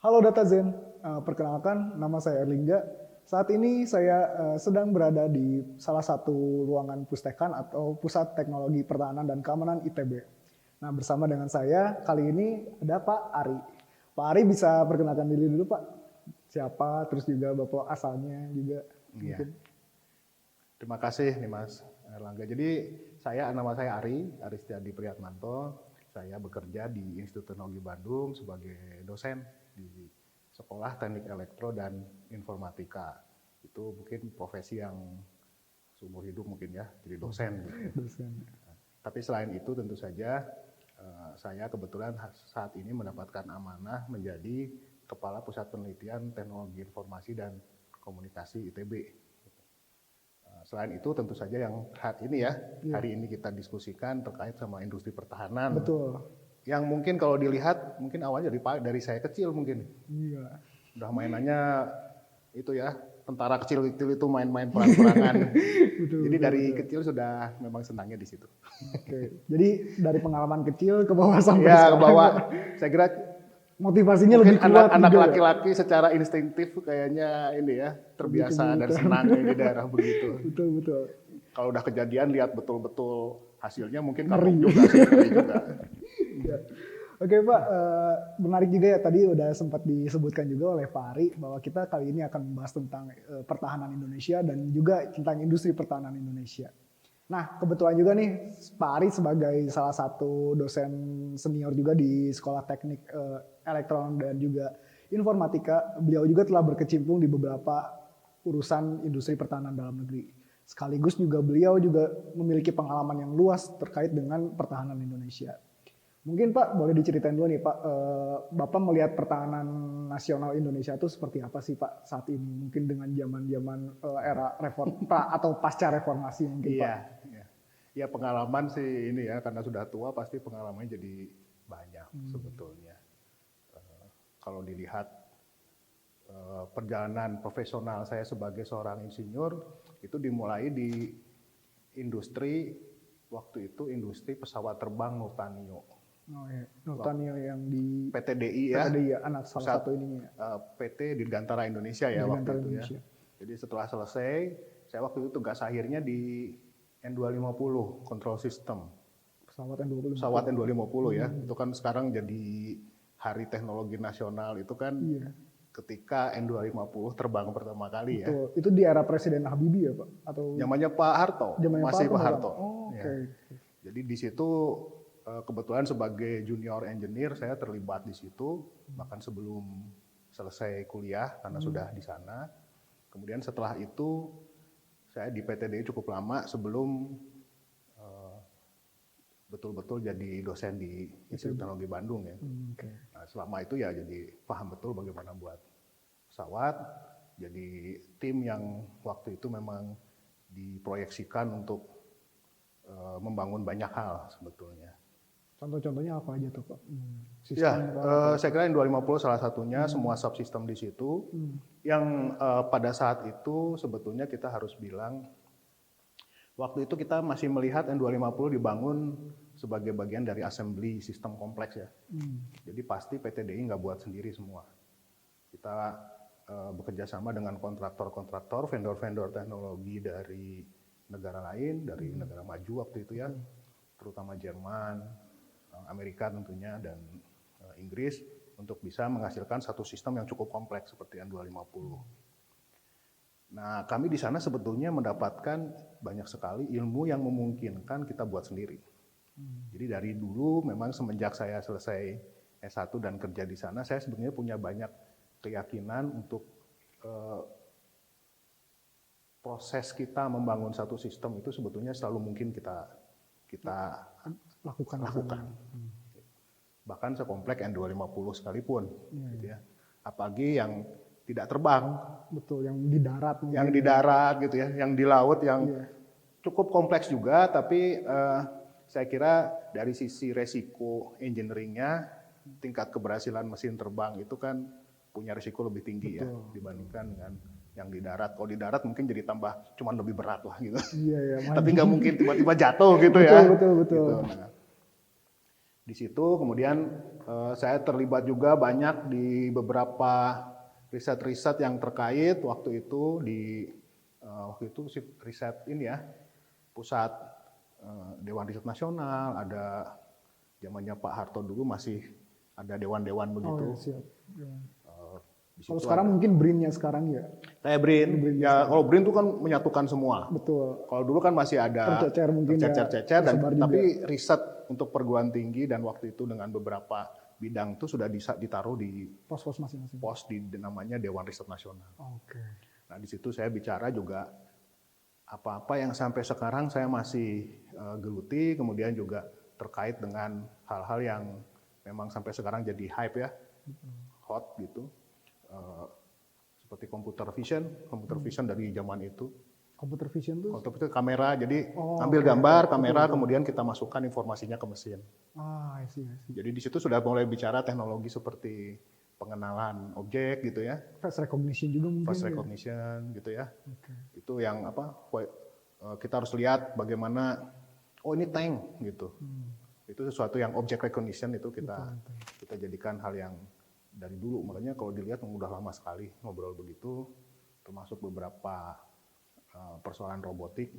Halo Datazen, perkenalkan nama saya Erlingga. Saat ini saya sedang berada di salah satu ruangan pustekan atau Pusat Teknologi Pertahanan dan Keamanan ITB. Nah, bersama dengan saya kali ini ada Pak Ari. Pak Ari bisa perkenalkan diri dulu Pak. Siapa, terus juga Bapak asalnya juga Iya, mungkin. terima kasih nih Mas Erlangga. Jadi nama saya Ari Setiadi Priyatmanto. Saya bekerja di Institut Teknologi Bandung sebagai dosen di Sekolah Teknik Elektro dan Informatika. Itu mungkin profesi yang seumur hidup mungkin ya, jadi dosen gitu. Dosen. Tapi selain itu tentu saja saya kebetulan saat ini mendapatkan amanah menjadi Kepala Pusat Penelitian Teknologi Informasi dan Komunikasi ITB. Selain itu tentu saja yang hari ini kita diskusikan terkait sama industri pertahanan. Betul. Yang mungkin kalau dilihat mungkin awalnya dari saya kecil mungkin. Iya. Udah mainannya itu ya, tentara kecil-kecil itu main-main perang-perangan. Jadi dari kecil sudah memang senangnya di situ. Oke. Jadi dari pengalaman kecil ke bawah sampai Ya, ke sekarang. bawah. Saya kira Motivasinya mungkin lebih kuat anak juga ya? laki-laki secara instinktif kayaknya ini ya, terbiasa dan senang di daerah begitu. Betul. Kalau udah kejadian lihat betul-betul hasilnya mungkin Ngeri. kapok juga sih, ngeri juga. Ya. Oke Pak, menarik juga ya tadi udah sempat disebutkan juga oleh Pak Ari bahwa kita kali ini akan membahas tentang pertahanan Indonesia dan juga tentang industri pertahanan Indonesia. Nah, kebetulan juga nih Pak Ari sebagai salah satu dosen senior juga di Sekolah Teknik Elektron dan juga Informatika, beliau juga telah berkecimpung di beberapa urusan industri pertahanan dalam negeri. Sekaligus juga beliau juga memiliki pengalaman yang luas terkait dengan pertahanan Indonesia. Mungkin Pak boleh diceritain dulu nih Pak, Bapak melihat pertahanan nasional Indonesia itu seperti apa sih Pak saat ini? Mungkin dengan zaman-zaman era reform atau pasca reformasi mungkin Pak. Iya. Ya pengalaman sih ini ya, karena sudah tua pasti pengalamannya jadi banyak sebetulnya. Kalau dilihat perjalanan profesional saya sebagai seorang insinyur itu dimulai di industri waktu itu industri pesawat terbang Nurtanio. Oh ya, Nurtanio yang di PTDI ya, PTDI ya, anak salah satu ininya ya, PT Dirgantara Indonesia ya waktu Dirgantara itu ya. Indonesia. Jadi setelah selesai, saya waktu itu tugas akhirnya di N250 Control System. Pesawat N250. Pesawat N250 ya, itu kan sekarang jadi Hari Teknologi Nasional itu kan Iya. ketika N250 terbang pertama kali ya. Betul. Itu di era Presiden Habibie ya Pak? Atau Zamannya Pak Harto, zamannya masih Pak bukan? Harto. Oh, oke. Ya. Jadi di situ kebetulan sebagai junior engineer saya terlibat di situ bahkan sebelum selesai kuliah karena sudah di sana. Kemudian setelah itu saya di PTDI cukup lama sebelum betul-betul jadi dosen di Institut Teknologi Bandung ya. Okay. Nah, selama itu ya jadi paham betul bagaimana buat pesawat. Jadi tim yang waktu itu memang diproyeksikan untuk membangun banyak hal sebetulnya. Contoh-contohnya apa aja tuh Pak? Ya, saya kira N250 salah satunya, semua subsistem di situ. Yang pada saat itu sebetulnya kita harus bilang, waktu itu kita masih melihat N250 dibangun sebagai bagian dari assembly sistem kompleks ya. Jadi pasti PTDI nggak buat sendiri semua. Kita bekerja sama dengan kontraktor-kontraktor, vendor-vendor teknologi dari negara lain, dari negara maju waktu itu ya, terutama Jerman, Amerika tentunya, dan Inggris untuk bisa menghasilkan satu sistem yang cukup kompleks seperti N250. Nah, kami di sana sebetulnya mendapatkan banyak sekali ilmu yang memungkinkan kita buat sendiri. Jadi dari dulu memang semenjak saya selesai S1 dan kerja di sana, saya sebenarnya punya banyak keyakinan untuk proses kita membangun satu sistem itu sebetulnya selalu mungkin kita lakukan. Bahkan sekompleks N250 sekalipun. Gitu ya. Apalagi yang tidak terbang. Betul, yang di darat. Yang di darat gitu ya, yang di laut yang cukup kompleks juga, tapi saya kira dari sisi resiko engineeringnya, tingkat keberhasilan mesin terbang itu kan punya risiko lebih tinggi. Betul. Ya dibandingkan dengan yang di darat. Kalau di darat mungkin jadi tambah cuman lebih berat lah gitu. Iya, Tapi nggak mungkin tiba-tiba jatuh gitu betul, ya. Betul. Gitu. Nah, Di situ kemudian saya terlibat juga banyak di beberapa riset-riset yang terkait waktu itu riset ini ya, pusat Dewan Riset Nasional, ada zamannya Pak Harto dulu masih ada dewan-dewan begitu. Oh, ya, siap. Ya. Di Kalau situ sekarang ada. mungkin BRIN-nya sekarang ya. Kayak BRIN, ya kalau BRIN itu kan menyatukan semua. Betul. Kalau dulu kan masih ada Tercecer mungkin ya, tercecer-cecer tersebar juga. tapi riset untuk perguruan tinggi dan waktu itu dengan beberapa bidang itu sudah ditaruh di Pos-pos masing-masing. pos di namanya Dewan Riset Nasional. Oke. Nah, di situ saya bicara juga apa-apa yang sampai sekarang saya masih geluti, kemudian juga terkait dengan hal-hal yang memang sampai sekarang jadi hype ya, hot gitu. Seperti computer vision dari zaman itu. Computer vision tuh? Computer vision kamera, jadi ambil gambar, kamera, kemudian kita masukkan informasinya ke mesin. I see. Jadi di situ sudah mulai bicara teknologi seperti pengenalan objek gitu ya. Face recognition juga mungkin. Face recognition gitu ya. Okay. Itu yang kita harus lihat bagaimana, oh ini tank gitu. Itu sesuatu yang object recognition itu kita jadikan hal yang dari dulu. Makanya kalau dilihat udah lama sekali ngobrol begitu, termasuk beberapa persoalan robotik.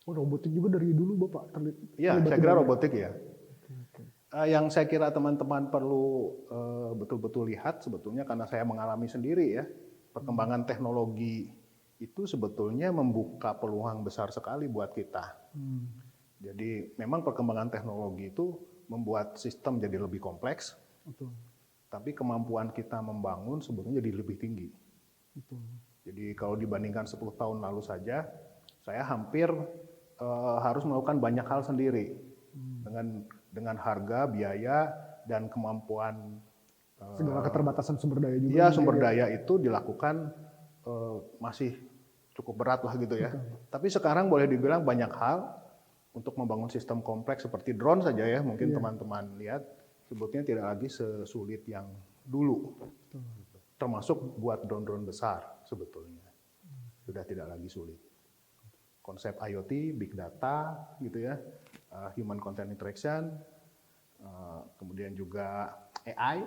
Oh, robotik juga dari dulu Bapak terlibat? Iya, saya kira robotik ya. Okay. Yang saya kira teman-teman perlu betul-betul lihat sebetulnya karena saya mengalami sendiri ya, perkembangan teknologi itu sebetulnya membuka peluang besar sekali buat kita. Jadi memang perkembangan teknologi itu membuat sistem jadi lebih kompleks, Betul. tapi kemampuan kita membangun sebetulnya jadi lebih tinggi. Betul. Jadi kalau dibandingkan 10 tahun lalu saja, saya hampir harus melakukan banyak hal sendiri dengan harga, biaya, dan kemampuan. Segala keterbatasan sumber daya juga. Iya, sumber daya itu dilakukan masih cukup berat lah gitu ya. Tapi sekarang boleh dibilang banyak hal untuk membangun sistem kompleks seperti drone saja ya, mungkin teman-teman lihat sebetulnya tidak lagi sesulit yang dulu. Termasuk buat drone-drone besar sebetulnya. Sudah tidak lagi sulit. Konsep IoT, big data gitu ya, human content interaction, kemudian juga AI,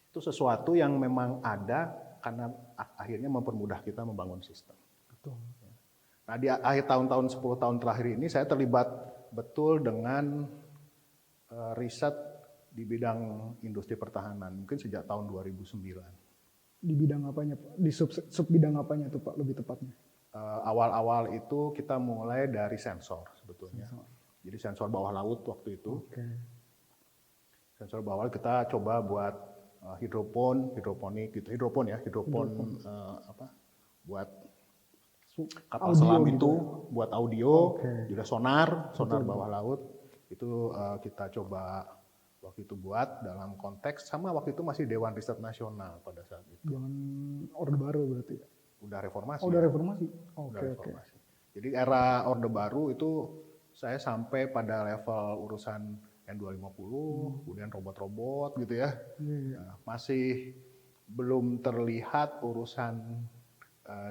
itu sesuatu yang memang ada karena akhirnya mempermudah kita membangun sistem. Betul. Nah di akhir tahun-tahun 10 tahun terakhir ini saya terlibat betul dengan riset di bidang industri pertahanan, mungkin sejak tahun 2009. Di bidang apanya Pak? Di sub bidang apanya tuh Pak lebih tepatnya? Awal-awal itu kita mulai dari sensor sebetulnya. Jadi sensor bawah laut waktu itu. Okay. Sensor bawah laut kita coba buat hidroponik gitu. Hidropon buat kapal selam itu, gitu ya? Buat audio, juga sonar bawah laut. Itu kita coba waktu itu buat dalam konteks sama waktu itu masih Dewan Riset Nasional pada saat itu. Zaman Orde Baru berarti ya? Udah reformasi. Oh, udah reformasi. Udah reformasi. Jadi era Orde Baru itu saya sampai pada level urusan N250, kemudian robot-robot gitu ya. Nah, masih belum terlihat urusan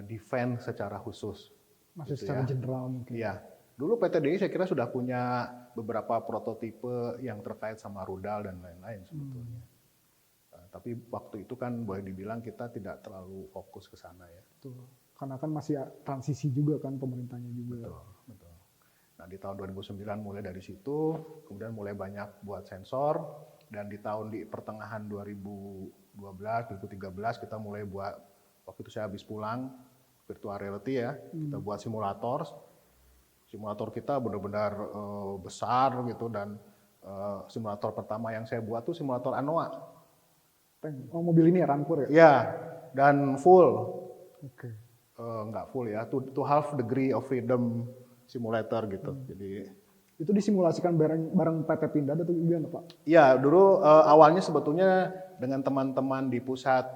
defense secara khusus. Masih gitu secara general mungkin. Iya. Dulu PTDI saya kira sudah punya beberapa prototipe yang terkait sama rudal dan lain-lain sebetulnya. Tapi waktu itu kan boleh dibilang kita tidak terlalu fokus ke sana ya. Betul. Karena kan masih transisi juga kan pemerintahnya juga. Betul. Nah di tahun 2009 mulai dari situ, kemudian mulai banyak buat sensor, dan di pertengahan 2012, 2013 kita mulai buat, waktu itu saya habis pulang, virtual reality ya, kita buat simulator. Simulator kita benar-benar besar gitu, dan simulator pertama yang saya buat tuh simulator ANOA. Oh, mobil ini ya, Rampur ya? Ya, dan full. Oke. Nggak full ya, to half degree of freedom simulator gitu. Jadi itu disimulasikan bareng PT Pindad atau gimana Pak? Iya, dulu awalnya sebetulnya dengan teman-teman di pusat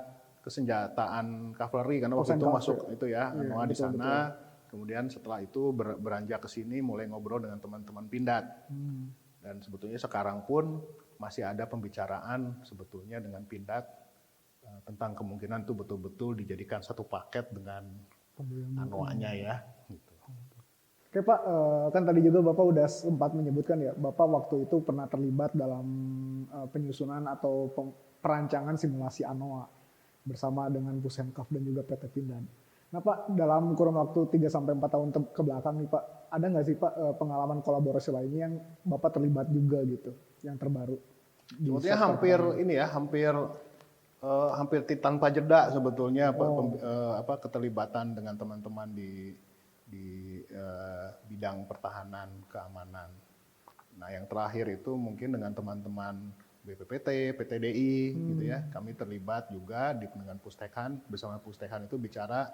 kesenjataan kavaleri karena waktu itu masuk itu ya, ANOA di sana. Kemudian setelah itu beranjak ke sini mulai ngobrol dengan teman-teman Pindad. Dan sebetulnya sekarang pun masih ada pembicaraan sebetulnya dengan Pindad tentang kemungkinan itu betul-betul dijadikan satu paket dengan ANOA-nya ya. Gitu. Oke Pak, kan tadi juga Bapak udah sempat menyebutkan ya, Bapak waktu itu pernah terlibat dalam penyusunan atau perancangan simulasi ANOA bersama dengan Pusenkaf dan juga PT Pindad. Nah Pak, dalam kurun waktu 3-4 tahun ke belakang nih Pak, ada nggak sih Pak pengalaman kolaborasi lainnya yang Bapak terlibat juga gitu, yang terbaru? Sebetulnya hampir ini ya, hampir tanpa jeda sebetulnya keterlibatan dengan teman-teman di bidang pertahanan keamanan. Nah, yang terakhir itu mungkin dengan teman-teman BPPT, PTDI gitu ya. Kami terlibat juga dengan Pustekhan, bersama Pustekhan itu bicara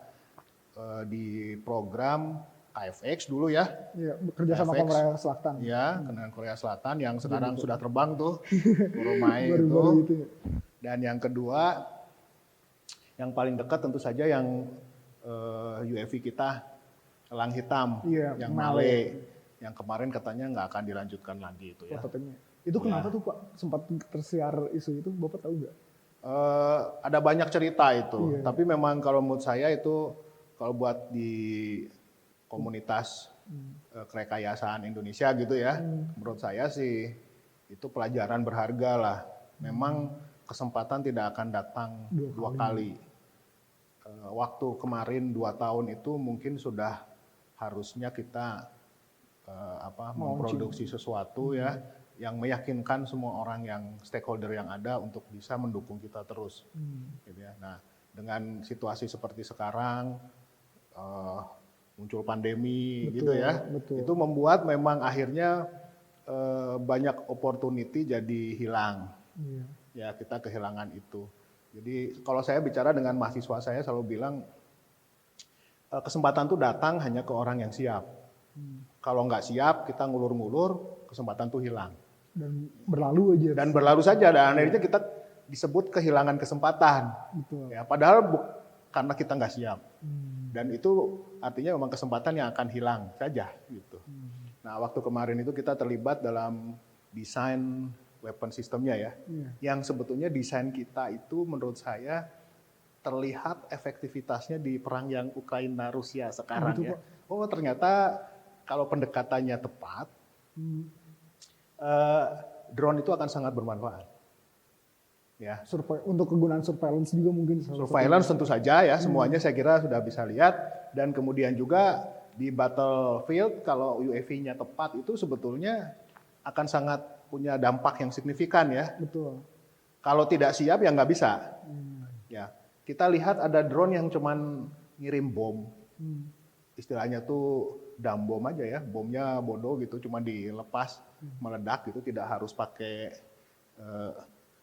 di program KFX dulu ya. Iya, bekerja sama Korea Selatan. Ya, dengan Korea Selatan yang sekarang sudah terbang tuh, Boromai Baru-baru itu. ya. Dan yang kedua, yang paling dekat tentu saja yang UAV kita Elang Hitam, Iya, yang Male, yang kemarin katanya nggak akan dilanjutkan lagi itu ya. Itu kenapa tuh Pak? Sempat tersiar isu itu, Bapak tahu nggak? Ada banyak cerita itu, tapi memang kalau menurut saya itu kalau buat di komunitas kerekayasaan Indonesia gitu ya, menurut saya sih itu pelajaran berharga lah. Memang kesempatan tidak akan datang dua kali. Waktu kemarin 2 tahun itu mungkin sudah harusnya kita memproduksi sesuatu ya yang meyakinkan semua orang yang stakeholder yang ada untuk bisa mendukung kita terus. Gitu ya. Nah, dengan situasi seperti sekarang muncul pandemi gitu ya, itu membuat memang akhirnya banyak opportunity jadi hilang. Ya kita kehilangan itu. Jadi kalau saya bicara dengan mahasiswa saya selalu bilang kesempatan itu datang hanya ke orang yang siap. Kalau nggak siap kita ngulur-ngulur, kesempatan itu hilang. Dan berlalu aja. Dan berlalu saja, dan akhirnya kita disebut kehilangan kesempatan. Betul. Ya, padahal karena kita nggak siap. Dan itu artinya memang kesempatan yang akan hilang saja gitu. Nah, waktu kemarin itu kita terlibat dalam desain weapon sistemnya ya. Yang sebetulnya desain kita itu menurut saya terlihat efektivitasnya di perang yang Ukraina Rusia sekarang ya. Oh, ternyata kalau pendekatannya tepat, drone itu akan sangat bermanfaat. Ya. Untuk kegunaan surveillance juga mungkin. Surveillance tentu saja ya, semuanya saya kira sudah bisa lihat. Dan kemudian juga di battlefield kalau UAV-nya tepat itu sebetulnya akan sangat punya dampak yang signifikan ya. Betul. Kalau tidak siap ya nggak bisa. Ya, kita lihat ada drone yang cuman ngirim bom. Istilahnya tuh dumb bom aja ya, bomnya bodoh gitu, cuma dilepas meledak gitu, tidak harus pakai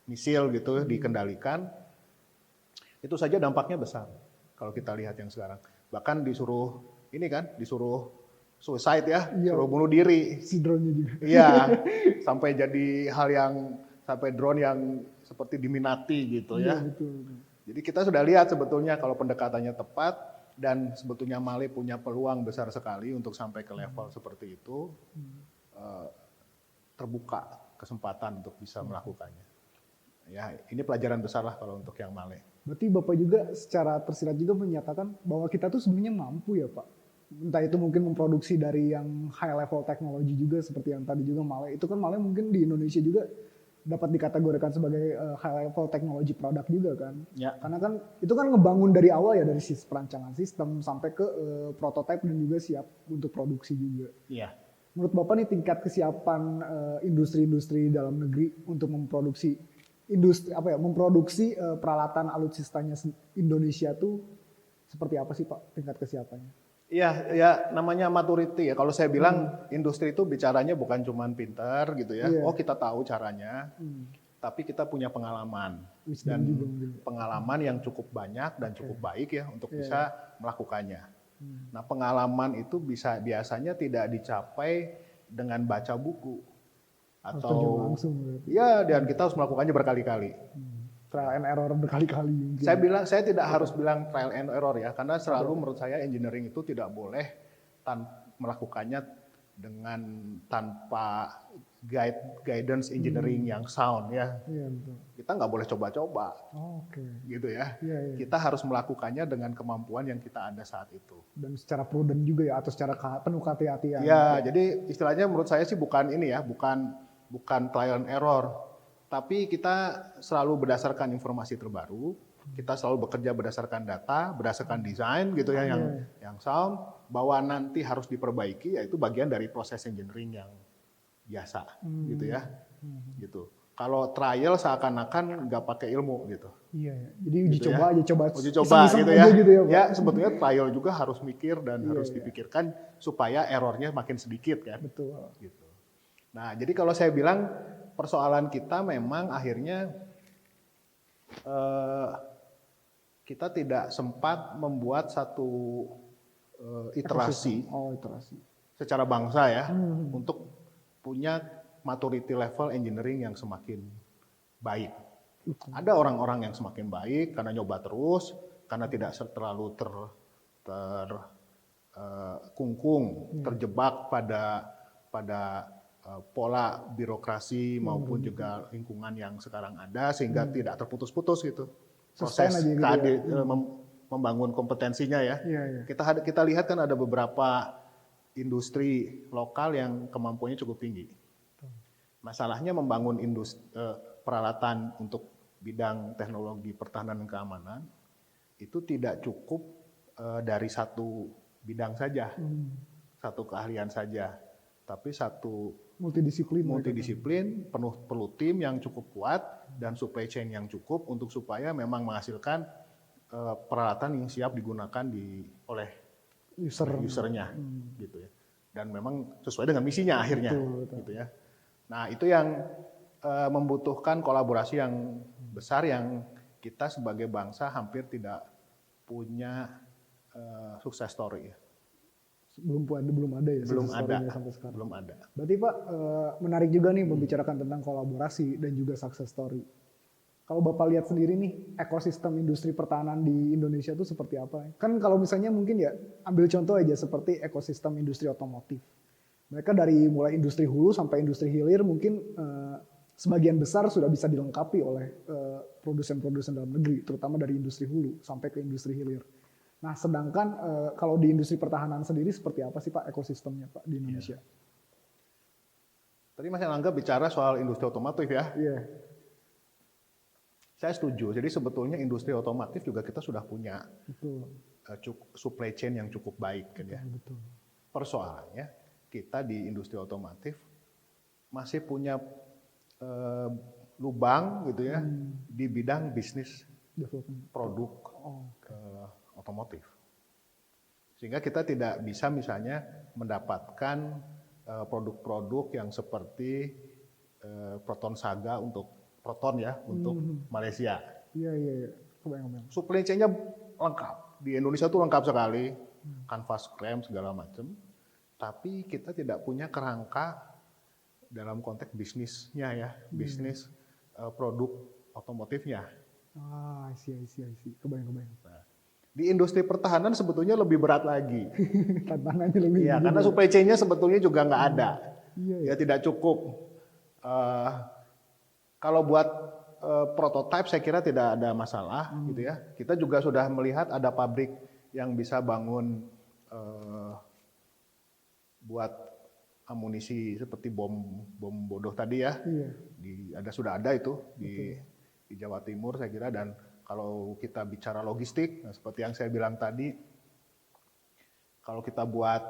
misil gitu dikendalikan. Itu saja dampaknya besar kalau kita lihat yang sekarang. Bahkan disuruh suicide ya, suruh bunuh diri. Si drone-nya juga. Iya, sampai jadi hal yang sampai drone yang seperti diminati gitu ya. Betul. Jadi kita sudah lihat sebetulnya kalau pendekatannya tepat dan sebetulnya Mali punya peluang besar sekali untuk sampai ke level seperti itu, terbuka kesempatan untuk bisa melakukannya. Ya, ini pelajaran besar lah kalau untuk yang Mali. Berarti Bapak juga secara tersirat juga menyatakan bahwa kita tuh sebenarnya mampu ya Pak. Entah itu mungkin memproduksi dari yang high level teknologi juga seperti yang tadi juga Male. Itu kan Male mungkin di Indonesia juga dapat dikategorikan sebagai high level teknologi produk juga kan. Ya. Karena kan itu kan ngebangun dari awal ya, dari perancangan sistem sampai ke prototipe dan juga siap untuk produksi juga. Iya. Menurut Bapak nih tingkat kesiapan industri-industri dalam negeri untuk memproduksi peralatan alutsistanya Indonesia tuh seperti apa sih Pak tingkat kesiapannya? Iya, ya namanya maturity ya. Kalau saya bilang industri itu bicaranya bukan cuman pintar gitu ya. Oh kita tahu caranya, tapi kita punya pengalaman dan pengalaman yang cukup banyak dan cukup baik ya untuk bisa melakukannya. Nah pengalaman itu biasanya tidak dicapai dengan baca buku atau ya, dan kita harus melakukannya berkali-kali. Trial and error berkali-kali. Saya tidak harus bilang trial and error ya, karena selalu menurut saya engineering itu tidak boleh melakukannya tanpa guidance engineering yang sound ya. Iya, betul. kita nggak boleh coba-coba, Oke. gitu ya. Iya, iya. Kita harus melakukannya dengan kemampuan yang kita ada saat itu. Dan secara prudent juga ya, atau secara penuh kehati-hatian. Ya, jadi istilahnya menurut saya sih bukan ini ya, bukan trial and error, tapi kita selalu berdasarkan informasi terbaru, kita selalu bekerja berdasarkan data, berdasarkan desain gitu ya, yang sound, bahwa nanti harus diperbaiki, yaitu bagian dari proses engineering yang biasa, gitu ya, gitu. Kalau trial seakan-akan nggak pakai ilmu gitu. Iya, jadi uji Gitu coba ya. aja, coba Uji coba iseng-iseng gitu aja ya. gitu ya, Pak. Ya, sebetulnya trial juga harus mikir dan harus iya. dipikirkan supaya errornya makin sedikit kan. Betul. Gitu. Nah, jadi kalau saya bilang persoalan kita memang akhirnya kita tidak sempat membuat satu iterasi Iterasi. secara bangsa ya untuk punya maturity level engineering yang semakin baik. Ada orang-orang yang semakin baik karena nyoba terus, karena tidak terlalu terkungkung, terjebak pada pola birokrasi maupun juga lingkungan yang sekarang ada, sehingga tidak terputus-putus gitu proses Sustain aja gitu ya. membangun kompetensinya ya. Iya. Kita lihat kan ada beberapa industri lokal yang kemampuannya cukup tinggi. Masalahnya membangun peralatan untuk bidang teknologi pertahanan dan keamanan itu tidak cukup dari satu bidang saja, satu keahlian saja, tapi satu multidisiplin, perlu tim yang cukup kuat dan supply chain yang cukup untuk supaya memang menghasilkan peralatan yang siap digunakan oleh usernya, gitu ya. Dan memang sesuai dengan misinya akhirnya, gitu ya. Nah, itu yang membutuhkan kolaborasi yang besar yang kita sebagai bangsa hampir tidak punya sukses story ya. Belum ada ya. Belum ada. Sampai sekarang. Belum ada. Berarti Pak, menarik juga nih membicarakan tentang kolaborasi dan juga success story. Kalau Bapak lihat sendiri nih, ekosistem industri pertahanan di Indonesia itu seperti apa? Kan kalau misalnya mungkin ya, ambil contoh aja seperti ekosistem industri otomotif. Mereka dari mulai industri hulu sampai industri hilir mungkin sebagian besar sudah bisa dilengkapi oleh produsen-produsen dalam negeri, terutama dari industri hulu sampai ke industri hilir. Nah, sedangkan kalau di industri pertahanan sendiri seperti apa sih Pak ekosistemnya Pak di Indonesia? Tadi Mas Erlangga bicara soal industri otomotif ya. Iya. Saya setuju. Jadi sebetulnya industri otomotif juga kita sudah punya supply chain yang cukup baik kan ya. Betul. Persoalannya kita di industri otomotif masih punya lubang gitu ya di bidang bisnis produk otomotif. Sehingga kita tidak bisa misalnya mendapatkan produk-produk yang seperti Proton Saga untuk Malaysia. Iya. Kebayang. Supply chain-nya lengkap. Di Indonesia tuh lengkap sekali. Kanvas krem segala macam. Tapi kita tidak punya kerangka dalam konteks bisnisnya ya, bisnis produk otomotifnya. I see. Kebayang. Nah, di industri pertahanan sebetulnya lebih berat lagi. Tantangannya lebih. Iya, karena supply chain-nya sebetulnya juga nggak ada. Iya. Ya tidak cukup. Kalau buat prototipe saya kira tidak ada masalah gitu ya. Kita juga sudah melihat ada pabrik yang bisa bangun buat amunisi seperti bom bodoh tadi ya. Iya. Sudah ada itu di Jawa Timur saya kira. Dan kalau kita bicara logistik, nah seperti yang saya bilang tadi, kalau kita buat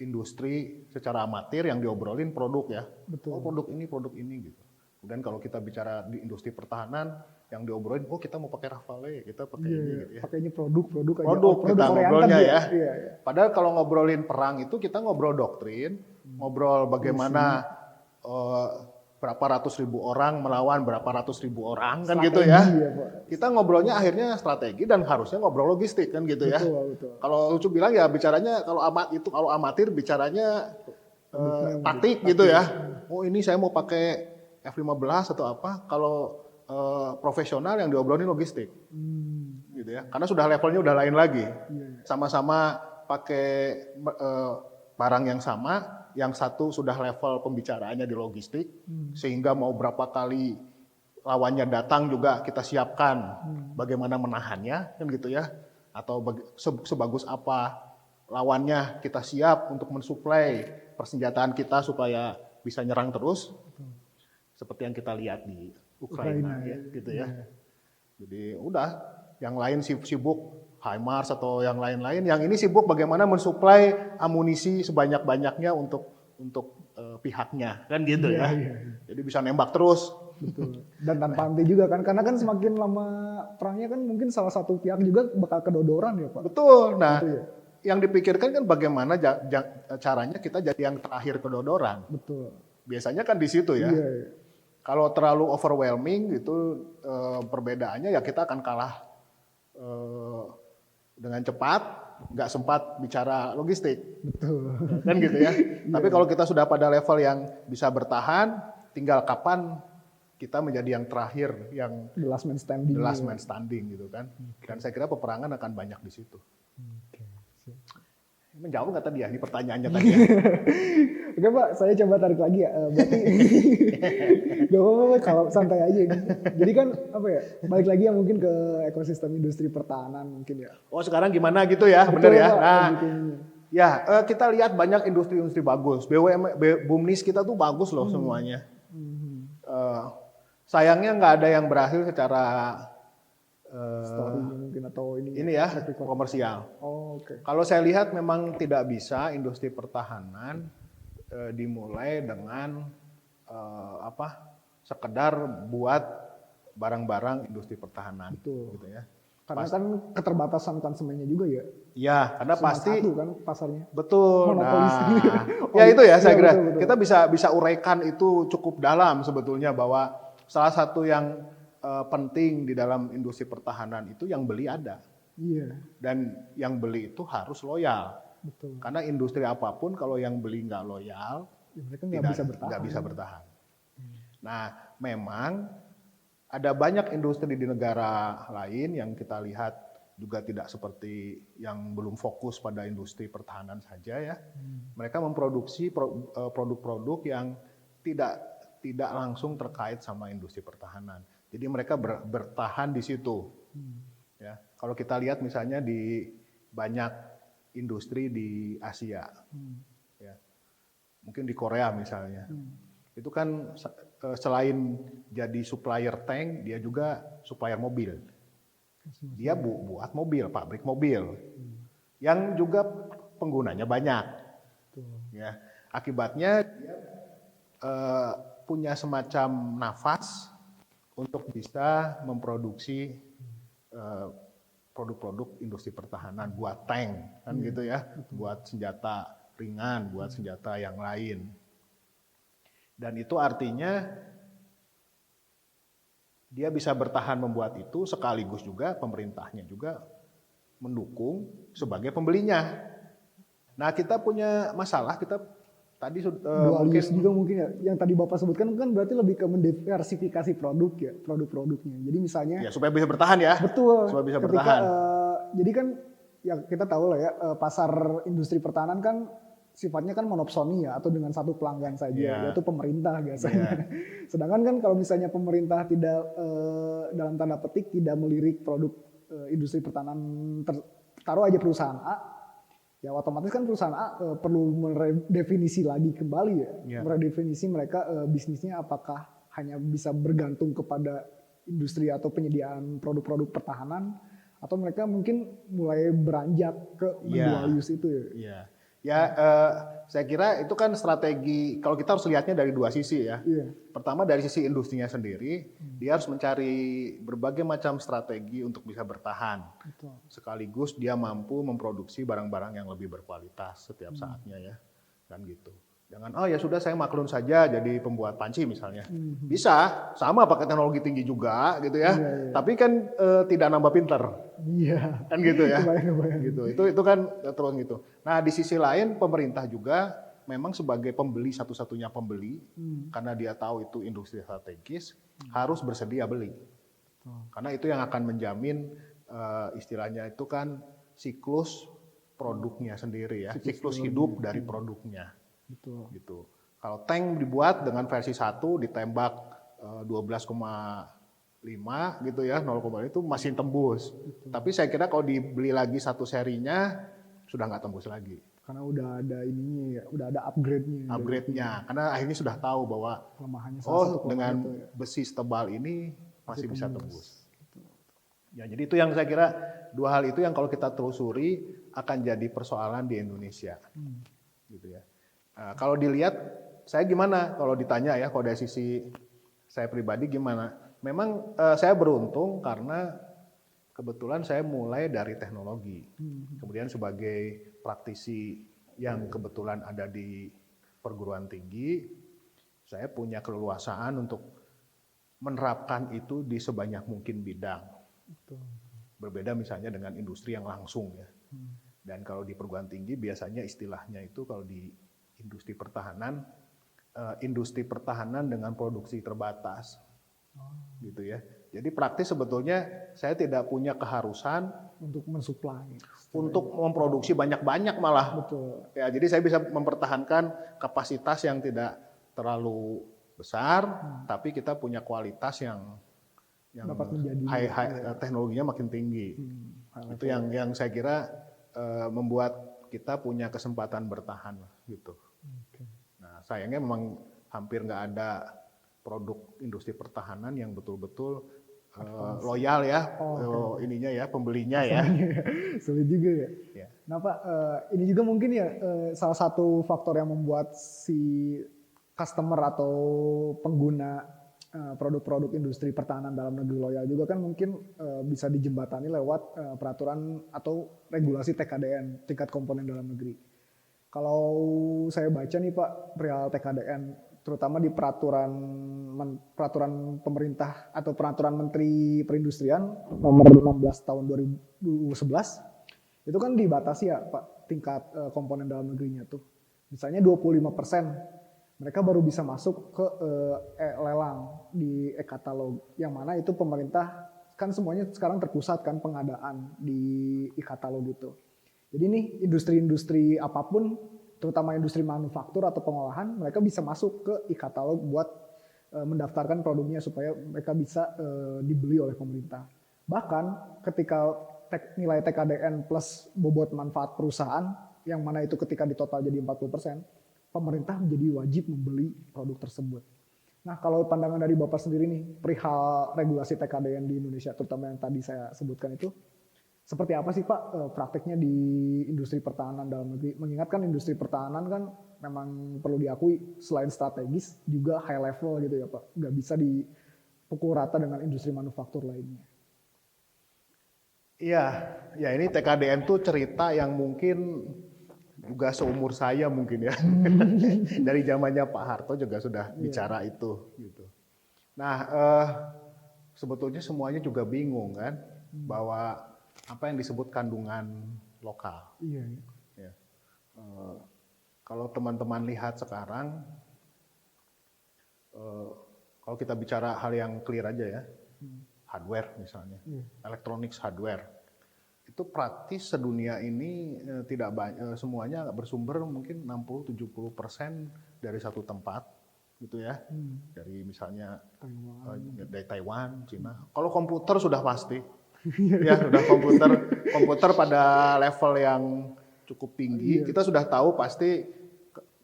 industri secara amatir yang diobrolin produk ya. Betul. Oh produk ini gitu. Kemudian kalau kita bicara di industri pertahanan yang diobrolin, oh kita mau pakai Rafale, kita pakai ini gitu ya. Pakainya produk aja. Produk kita ngobrolnya ya. Iya. Padahal kalau ngobrolin perang itu kita ngobrol doktrin, ngobrol bagaimana berapa ratus ribu orang melawan berapa ratus ribu orang kan gitu ya. Pak. Kita ngobrolnya akhirnya strategi dan harusnya ngobrol logistik kan gitu ya. Betul. Kalau Lucu bilang ya bicaranya kalau amatir bicaranya taktik gitu ya. Oh ini saya mau pakai F-15 atau apa. Kalau profesional yang diobrolin logistik. Gitu ya. Karena sudah levelnya udah lain lagi. Sama-sama pakai barang yang sama, yang satu sudah level pembicaraannya di logistik, sehingga mau berapa kali lawannya datang juga kita siapkan bagaimana menahannya, kan gitu ya. Atau sebagus apa lawannya kita siap untuk mensuplai persenjataan kita supaya bisa nyerang terus. Seperti yang kita lihat di Ukraina ya, gitu ya. Jadi udah, yang lain sibuk HIMARS atau yang lain-lain, yang ini sibuk bagaimana mensuplai amunisi sebanyak-banyaknya untuk pihaknya, kan gitu ya. Jadi bisa nembak terus. Betul. Dan tanpa henti juga kan, karena kan semakin lama perangnya kan mungkin salah satu pihak juga bakal kedodoran ya Pak. Betul. Nah, Betul ya? yang dipikirkan kan bagaimana caranya kita jadi yang terakhir kedodoran. Betul. Biasanya kan di situ ya. Iya. Kalau terlalu overwhelming gitu perbedaannya ya kita akan kalah dengan cepat, nggak sempat bicara logistik. Betul. Kan gitu ya. Tapi kalau kita sudah pada level yang bisa bertahan, tinggal kapan kita menjadi yang terakhir, yang The last man standing. the last man standing gitu kan. Dan saya kira peperangan akan banyak di situ. Menjawab nggak tadi ya di pertanyaannya tadi ya? Oke Pak, saya coba tarik lagi ya. Berarti gak apa-apa kalau santai aja. Jadi kan apa ya, balik lagi ya mungkin ke ekosistem industri pertahanan mungkin ya. Oh sekarang gimana gitu ya, Betul, bener ya? Pak, Nah, gitu. ya kita lihat banyak industri-industri bagus. BUMNIS kita tuh bagus loh semuanya. Sayangnya nggak ada yang berhasil secara Story mungkin atau ini ya track record. komersial. Oh, oke. Kalau saya lihat memang tidak bisa industri pertahanan dimulai dengan sekedar buat barang-barang industri pertahanan. Betul. Gitu ya. Karena kan keterbatasan konsumennya juga ya. Ya, karena Cuma pasti satu kan pasarnya. betul. Monopolis. Nah, ya itu ya saya Iya, kira betul. kita bisa uraikan itu cukup dalam sebetulnya, bahwa salah satu yang penting di dalam industri pertahanan itu yang beli ada. Iya, Dan yang beli itu harus loyal. betul. Karena industri apapun kalau yang beli nggak loyal, Ya, mereka nggak bisa bertahan. nggak bisa bertahan. Nah, memang ada banyak industri di negara lain yang kita lihat juga tidak seperti yang belum fokus pada industri pertahanan saja ya. Mereka memproduksi produk-produk yang tidak langsung terkait sama industri pertahanan. Jadi mereka bertahan di situ. Ya, kalau kita lihat misalnya di banyak industri di Asia, ya, mungkin di Korea misalnya, itu kan selain jadi supplier tank, dia juga supplier mobil. Dia buat mobil, pabrik mobil, yang juga penggunanya banyak. Ya, akibatnya dia punya semacam nafas untuk bisa memproduksi produk-produk industri pertahanan buat tank, kan gitu ya, buat senjata ringan, buat senjata yang lain. Dan itu artinya dia bisa bertahan membuat itu, sekaligus juga pemerintahnya juga mendukung sebagai pembelinya. Nah, kita punya masalah, kita tadi Dual mungkin use juga mungkin ya. Yang tadi Bapak sebutkan kan berarti lebih ke mendiversifikasi produk ya, produk-produknya. Jadi misalnya ya supaya bisa bertahan ya. betul. Supaya bisa Ketika, bertahan. Jadi kan ya kita tahu lah ya, pasar industri pertahanan kan sifatnya kan monopsoni ya, atau dengan satu pelanggan saja, yaitu pemerintah biasanya. Sedangkan kan kalau misalnya pemerintah tidak dalam tanda petik tidak melirik produk industri pertahanan, taruh aja perusahaan A, ya otomatis kan perusahaan A perlu meredefinisi lagi kembali ya, meredefinisi mereka bisnisnya apakah hanya bisa bergantung kepada industri atau penyediaan produk-produk pertahanan, atau mereka mungkin mulai beranjak ke dual use itu ya. Ya, saya kira itu kan strategi, kalau kita harus lihatnya dari dua sisi ya. Pertama dari sisi industrinya sendiri, dia harus mencari berbagai macam strategi untuk bisa bertahan. Sekaligus dia mampu memproduksi barang-barang yang lebih berkualitas setiap saatnya ya, kan gitu. Jangan, oh ya sudah saya maklun saja jadi pembuat panci misalnya. Bisa, sama pakai teknologi tinggi juga gitu ya. Tapi kan tidak nambah pinter. Iya. Kan gitu ya. Kebayang. Gitu. Itu kan terus gitu. Nah, di sisi lain pemerintah juga memang sebagai pembeli, satu-satunya pembeli, karena dia tahu itu industri strategis, harus bersedia beli. Karena itu yang akan menjamin istilahnya itu kan siklus produknya sendiri ya, siklus hidup dari produknya. Betul. Gitu. Kalau tank dibuat dengan versi 1 ditembak 12,5 gitu ya, 0, itu masih tembus. Tapi saya kira kalau dibeli lagi satu serinya sudah nggak tembus lagi. Karena udah ada ininya ya, udah ada upgrade-nya. Upgrade-nya, karena akhirnya sudah tahu bahwa Kelemahannya salah satu dengan itu ya. besi setebal ini masih bisa tembus. Ya, jadi itu yang saya kira dua hal itu yang kalau kita telusuri akan jadi persoalan di Indonesia, gitu ya. Nah, kalau dilihat saya gimana? Kalau ditanya ya, kalau dari sisi saya pribadi gimana? Memang saya beruntung karena kebetulan saya mulai dari teknologi, kemudian sebagai praktisi yang kebetulan ada di perguruan tinggi, saya punya keleluasaan untuk menerapkan itu di sebanyak mungkin bidang. Berbeda misalnya dengan industri yang langsung ya. Dan kalau di perguruan tinggi biasanya istilahnya itu kalau di industri pertahanan dengan produksi terbatas. Gitu ya. Jadi praktis sebetulnya saya tidak punya keharusan untuk mensuplai, untuk memproduksi banyak-banyak malah. Betul. Ya, jadi saya bisa mempertahankan kapasitas yang tidak terlalu besar, tapi kita punya kualitas yang dapat menjadi teknologinya makin tinggi. Itu yang saya kira membuat kita punya kesempatan bertahan gitu. Nah, sayangnya memang hampir nggak ada produk industri pertahanan yang betul-betul loyal ya, ininya ya, pembelinya ya. Sulit juga ya. Nah Pak, ini juga mungkin ya salah satu faktor yang membuat si customer atau pengguna produk-produk industri pertahanan dalam negeri loyal juga kan mungkin bisa dijembatani lewat peraturan atau regulasi TKDN, tingkat komponen dalam negeri. Kalau saya baca nih Pak, perihal TKDN, terutama di peraturan pemerintah atau peraturan Menteri Perindustrian nomor 16 tahun 2011, itu kan dibatasi ya Pak tingkat komponen dalam negerinya tuh. Misalnya 25%. Mereka baru bisa masuk ke lelang di e-katalog, yang mana itu pemerintah kan semuanya sekarang terpusat kan pengadaan di e-katalog itu. Jadi nih industri-industri apapun, terutama industri manufaktur atau pengolahan, mereka bisa masuk ke e-katalog buat mendaftarkan produknya supaya mereka bisa dibeli oleh pemerintah. Bahkan ketika nilai TKDN plus bobot manfaat perusahaan, yang mana itu ketika ditotal jadi 40%, pemerintah menjadi wajib membeli produk tersebut. Nah, kalau pandangan dari Bapak sendiri nih, perihal regulasi TKDN di Indonesia, terutama yang tadi saya sebutkan itu, seperti apa sih Pak prakteknya di industri pertahanan dalam negeri? Mengingatkan industri pertahanan kan memang perlu diakui selain strategis, juga high level gitu ya Pak. Nggak bisa dipukul rata dengan industri manufaktur lainnya. Iya, ya ini TKDN tuh cerita yang mungkin juga seumur saya mungkin ya. Dari zamannya Pak Harto juga sudah bicara itu gitu. Nah, sebetulnya semuanya juga bingung kan bahwa apa yang disebut kandungan lokal. Iya. Ya. Kalau teman-teman lihat sekarang, kalau kita bicara hal yang clear aja ya, hardware misalnya, electronics hardware. Itu praktis sedunia ini tidak banyak, semuanya bersumber mungkin 60-70% dari satu tempat gitu ya. Dari misalnya dari Taiwan, Cina. Kalau komputer sudah pasti. Ya, sudah komputer pada level yang cukup tinggi. Kita sudah tahu pasti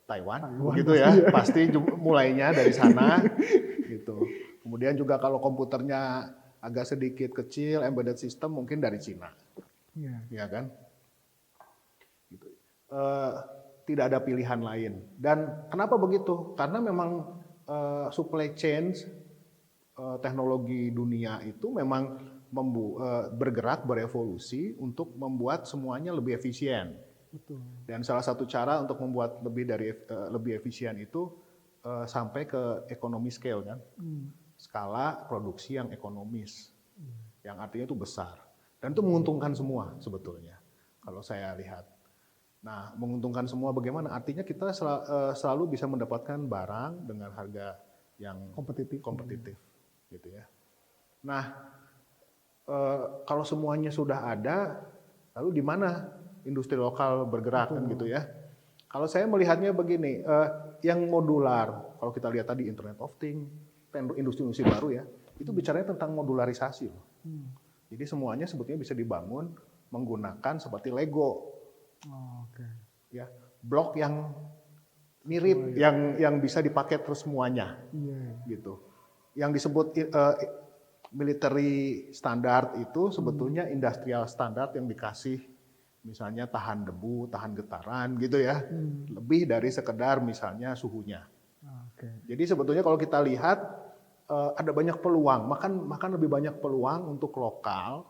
Taiwan gitu ya. Pasti mulainya dari sana gitu. Kemudian juga kalau komputernya agak sedikit kecil, embedded system mungkin dari Cina. Ya kan? Gitu. Tidak ada pilihan lain. Dan kenapa begitu? Karena memang supply chain teknologi dunia itu memang bergerak, berevolusi untuk membuat semuanya lebih efisien. Betul. Dan salah satu cara untuk membuat lebih efisien itu sampai ke economy scale kan, skala produksi yang ekonomis, yang artinya itu besar. Dan itu menguntungkan semua sebetulnya, kalau saya lihat. Nah, menguntungkan semua bagaimana? Artinya kita selalu bisa mendapatkan barang dengan harga yang kompetitif gitu ya. Nah, kalau semuanya sudah ada, lalu di mana industri lokal bergerak kan gitu ya? Kalau saya melihatnya begini, yang modular, kalau kita lihat tadi Internet of Things, industri-industri baru ya, itu bicaranya tentang modularisasi loh. Jadi semuanya sebetulnya bisa dibangun menggunakan seperti Lego. Ya, blok yang mirip, yang bisa dipakai terus semuanya, gitu. Yang disebut military standard itu sebetulnya industrial standard yang dikasih, misalnya tahan debu, tahan getaran, gitu ya. Lebih dari sekedar misalnya suhunya. Jadi sebetulnya kalau kita lihat ada banyak peluang, bahkan lebih banyak peluang untuk lokal,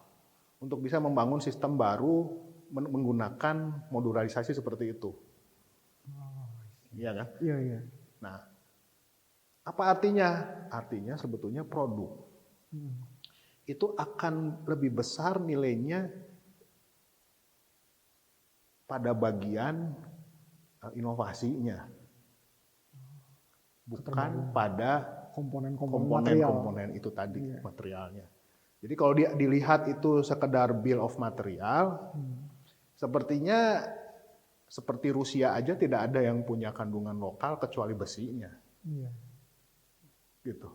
untuk bisa membangun sistem baru menggunakan modularisasi seperti itu. Iya kan? Iya. Nah, apa artinya? Artinya sebetulnya produk itu akan lebih besar nilainya pada bagian inovasinya, bukan pada komponen-komponen itu tadi, materialnya. Jadi kalau dilihat itu sekedar bill of material, sepertinya seperti Rusia aja tidak ada yang punya kandungan lokal kecuali besinya. Gitu.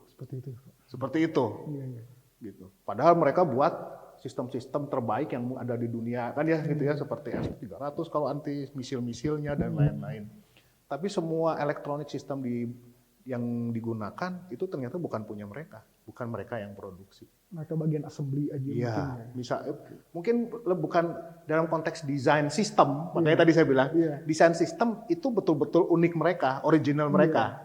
Seperti itu. Gitu. Padahal mereka buat sistem-sistem terbaik yang ada di dunia kan ya, gitu ya, seperti S-300 kalau anti misil-misilnya dan lain-lain. Tapi semua elektronik sistem yang digunakan itu ternyata bukan punya mereka, bukan mereka yang produksi. Mereka bagian assembly aja mungkin bukan dalam konteks desain sistem, makanya tadi saya bilang desain sistem itu betul-betul unik mereka, original mereka.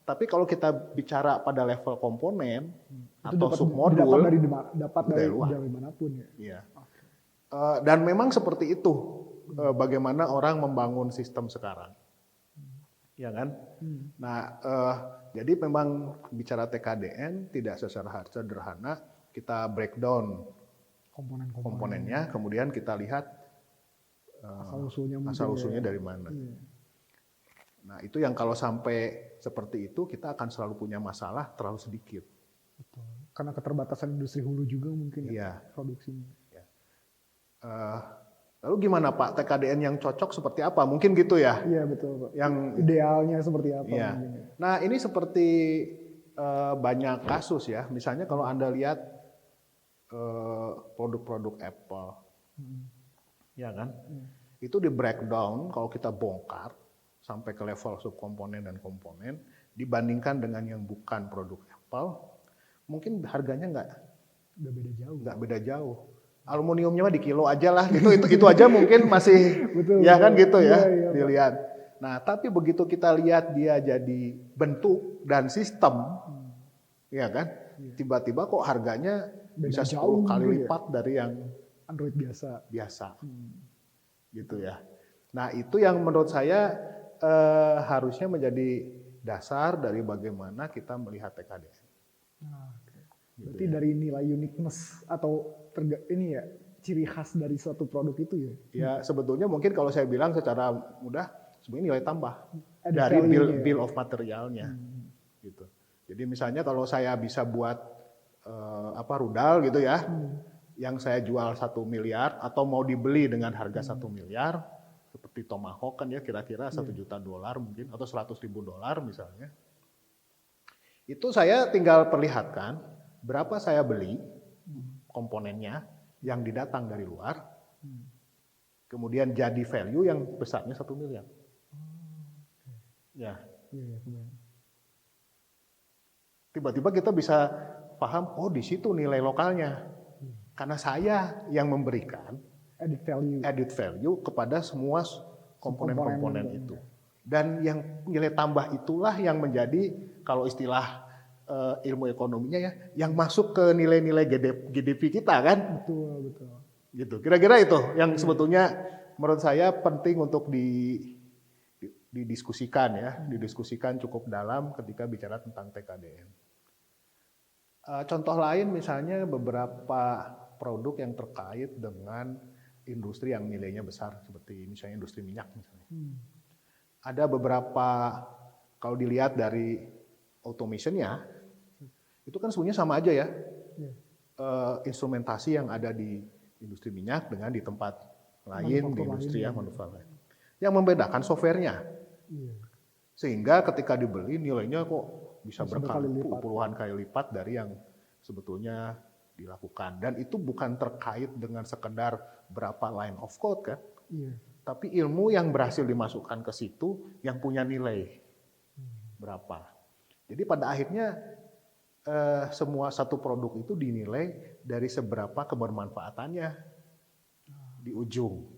Tapi kalau kita bicara pada level komponen atau submodul, dapat dari manapun ya. Iya. Dan memang seperti itu bagaimana orang membangun sistem sekarang. Ya kan? Nah, jadi memang bicara TKDN tidak secara sederhana, kita breakdown komponennya, kemudian kita lihat asal-usulnya dari mana. Nah, itu yang kalau sampai seperti itu, kita akan selalu punya masalah terlalu sedikit. Betul. Karena keterbatasan industri hulu juga mungkin produksinya. Lalu gimana Pak, TKDN yang cocok seperti apa? Mungkin gitu ya? Iya betul Pak. Yang idealnya seperti apa? Iya. Nah ini seperti banyak kasus ya. Misalnya kalau Anda lihat produk-produk Apple, ya kan? Itu di breakdown kalau kita bongkar sampai ke level subkomponen dan komponen, dibandingkan dengan yang bukan produk Apple, mungkin harganya nggak beda jauh. Aluminiumnya mah di kilo aja lah, gitu. Itu aja mungkin masih, betul, ya kan gitu ya, dilihat. Nah, tapi begitu kita lihat dia jadi bentuk dan sistem, ya kan, tiba-tiba kok harganya bisa 10 kali lipat dari yang Android biasa. Gitu ya. Nah, itu yang menurut saya harusnya menjadi dasar dari bagaimana kita melihat TKDN. Berarti dari nilai uniqueness atau ciri khas dari suatu produk itu ya? Ya sebetulnya mungkin kalau saya bilang secara mudah sebenarnya nilai tambah dari bill of materialnya, gitu. Jadi misalnya kalau saya bisa buat rudal gitu ya, yang saya jual 1 miliar atau mau dibeli dengan harga 1 miliar, seperti Tomahawk kan ya kira-kira $1 juta mungkin atau $100.000 misalnya. Itu saya tinggal perlihatkan berapa saya beli komponennya yang didatang dari luar, kemudian jadi value yang besarnya 1 miliar. Ya. Tiba-tiba kita bisa paham, oh di situ nilai lokalnya. Karena saya yang memberikan added value kepada semua komponen-komponen itu. Dan yang nilai tambah itulah yang menjadi, kalau istilah ilmu ekonominya ya, yang masuk ke nilai-nilai GDP kita kan? Betul. Gitu. Kira-kira itu yang sebetulnya menurut saya penting untuk didiskusikan ya, didiskusikan cukup dalam ketika bicara tentang TKDN. Contoh lain misalnya beberapa produk yang terkait dengan industri yang nilainya besar seperti misalnya industri minyak misalnya. Ada beberapa, kalau dilihat dari automation-nya, itu kan sebenarnya sama aja ya. Instrumentasi yang ada di industri minyak dengan di tempat lain, di industri manufaktur. Yang membedakan software-nya. Sehingga ketika dibeli nilainya kok bisa Bisa berkali lipat. puluhan kali lipat dari yang sebetulnya dilakukan. Dan itu bukan terkait dengan sekedar berapa line of code kan, Iya. tapi ilmu yang berhasil dimasukkan ke situ yang punya nilai berapa. Jadi pada akhirnya semua satu produk itu dinilai dari seberapa kebermanfaatannya di ujung.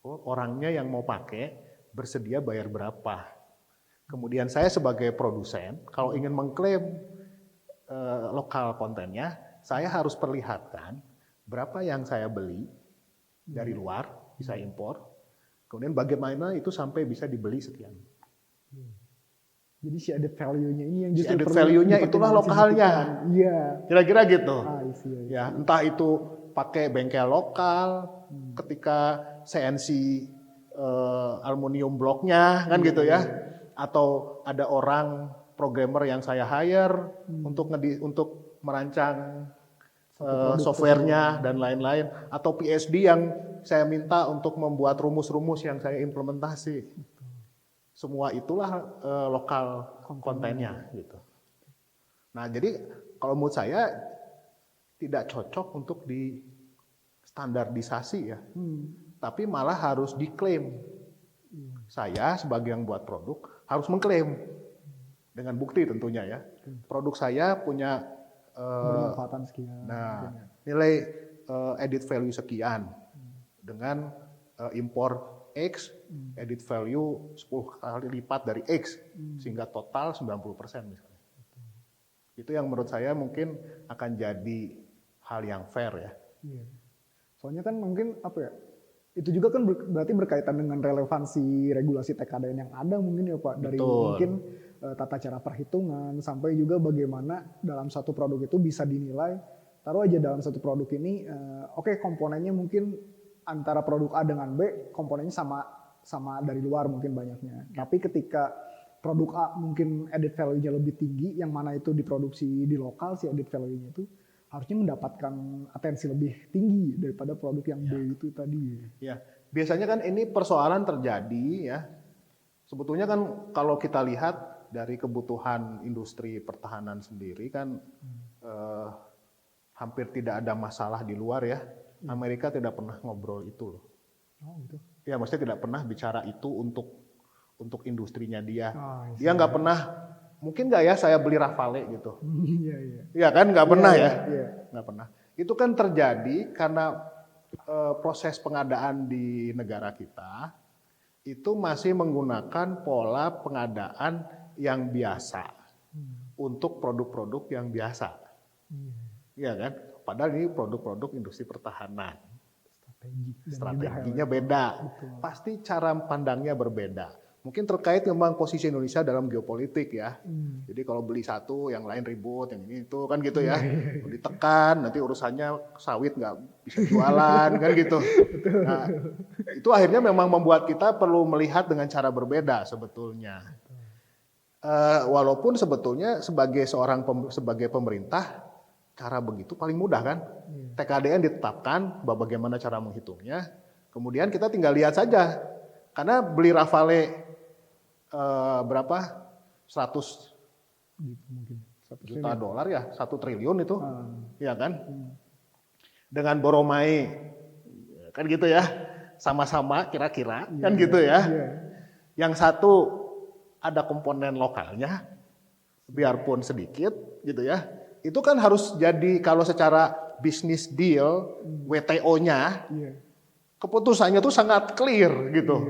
Oh, orangnya yang mau pakai bersedia bayar berapa. Kemudian saya sebagai produsen, kalau ingin mengklaim lokal kontennya, saya harus perlihatkan berapa yang saya beli dari luar, bisa impor, kemudian bagaimana itu sampai bisa dibeli sekian. Jadi si added value-nya ini yang Si justru added perlu value-nya itulah dipertimbangkan lokalnya. signifikan. Iya. Kira-kira gitu. Iya. Ya, entah itu pakai bengkel lokal, ketika CNC aluminium bloknya kan gitu ya, atau ada orang programmer yang saya hire untuk merancang softwarenya dan lain-lain, atau PSD yang saya minta untuk membuat rumus-rumus yang saya implementasi. Semua itulah lokal kontennya gitu. Nah, jadi kalau menurut saya tidak cocok untuk di standarisasi ya, tapi malah harus diklaim. Saya sebagai yang buat produk harus mengklaim dengan bukti tentunya ya. Produk saya punya Bermanfaatan sekian. nah, nilai added value sekian dengan impor X, added value 10 kali lipat dari X, sehingga total 90% misalnya. Itu yang menurut saya mungkin akan jadi hal yang fair ya. Iya. Soalnya kan mungkin apa ya, itu juga kan berarti berkaitan dengan relevansi regulasi TKDN yang ada mungkin ya Pak. Dari Betul. mungkin tata cara perhitungan, sampai juga bagaimana dalam satu produk itu bisa dinilai, taruh aja dalam satu produk ini, oke, komponennya mungkin antara produk A dengan B, komponennya sama dari luar mungkin banyaknya. Tapi ketika produk A mungkin added value-nya lebih tinggi, yang mana itu diproduksi di lokal, si added value-nya itu harusnya mendapatkan atensi lebih tinggi daripada produk yang B itu tadi. Ya, biasanya kan ini persoalan terjadi ya. Sebetulnya kan kalau kita lihat dari kebutuhan industri pertahanan sendiri kan hampir tidak ada masalah di luar ya. Amerika tidak pernah ngobrol itu loh. Oh gitu. Ya, maksudnya tidak pernah bicara itu untuk industrinya dia. Oh, Dia nggak pernah, mungkin nggak ya saya beli Rafale gitu. Iya, iya. Iya kan, nggak pernah ya. Iya. Nggak pernah. Itu kan terjadi karena proses pengadaan di negara kita itu masih menggunakan pola pengadaan yang biasa untuk produk-produk yang biasa. Iya kan? Padahal ini produk-produk industri pertahanan. Strateginya beda. Betul. Pasti cara pandangnya berbeda. Mungkin terkait memang posisi Indonesia dalam geopolitik ya. Jadi kalau beli satu, yang lain ribut, yang ini itu kan gitu ya. Ditekan, nanti urusannya sawit nggak bisa jualan kan gitu. Nah, itu akhirnya memang membuat kita perlu melihat dengan cara berbeda sebetulnya. Walaupun sebetulnya sebagai pemerintah, cara begitu paling mudah kan. TKDN ditetapkan, bagaimana cara menghitungnya. Kemudian kita tinggal lihat saja. Karena beli Rafale berapa? 100 juta dolar ya, 1 triliun itu. Ya kan? Dengan Boromai, kan gitu ya. Sama-sama kira-kira, kan gitu ya. Yang satu ada komponen lokalnya, biarpun sedikit gitu ya. Itu kan harus jadi kalau secara bisnis deal, WTO-nya, keputusannya tuh sangat clear gitu.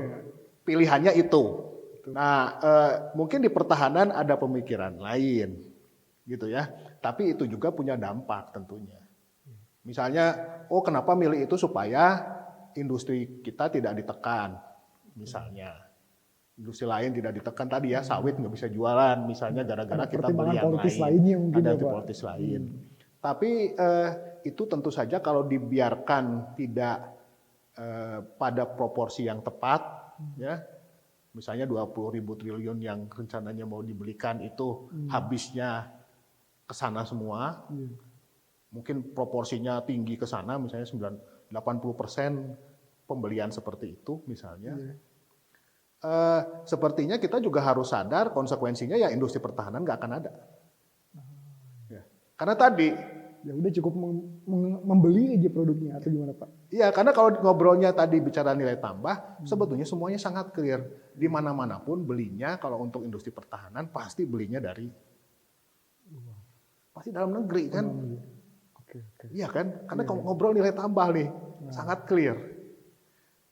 Pilihannya itu. Nah, mungkin di pertahanan ada pemikiran lain gitu ya. Tapi itu juga punya dampak tentunya. Misalnya, oh kenapa milih itu supaya industri kita tidak ditekan, misalnya. Industri lain tidak ditekan tadi ya, sawit nggak bisa jualan, misalnya gara-gara kita beli yang lain. Ada politis lain. Tapi itu tentu saja kalau dibiarkan tidak pada proporsi yang tepat, ya, misalnya 20.000 triliun yang rencananya mau dibelikan itu habisnya ke sana semua, mungkin proporsinya tinggi ke sana, misalnya 80% pembelian seperti itu misalnya. sepertinya kita juga harus sadar konsekuensinya ya industri pertahanan nggak akan ada. Ya. Karena tadi Ya udah cukup membeli aja produknya atau gimana Pak? iya, karena kalau ngobrolnya tadi bicara nilai tambah, sebetulnya semuanya sangat clear. Di mana-mana pun belinya kalau untuk industri pertahanan pasti belinya dari pasti dalam negeri kan. Oke. Iya kan? Karena kalau ngobrol nilai tambah nih, sangat clear.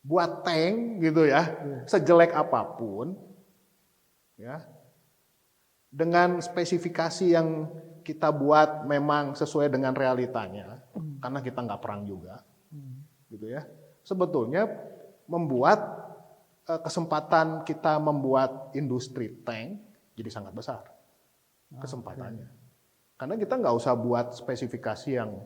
Buat tank gitu ya, sejelek apapun, ya, dengan spesifikasi yang kita buat memang sesuai dengan realitanya, karena kita nggak perang juga, gitu ya. Sebetulnya membuat kesempatan kita membuat industri tank jadi sangat besar kesempatannya. Karena kita nggak usah buat spesifikasi yang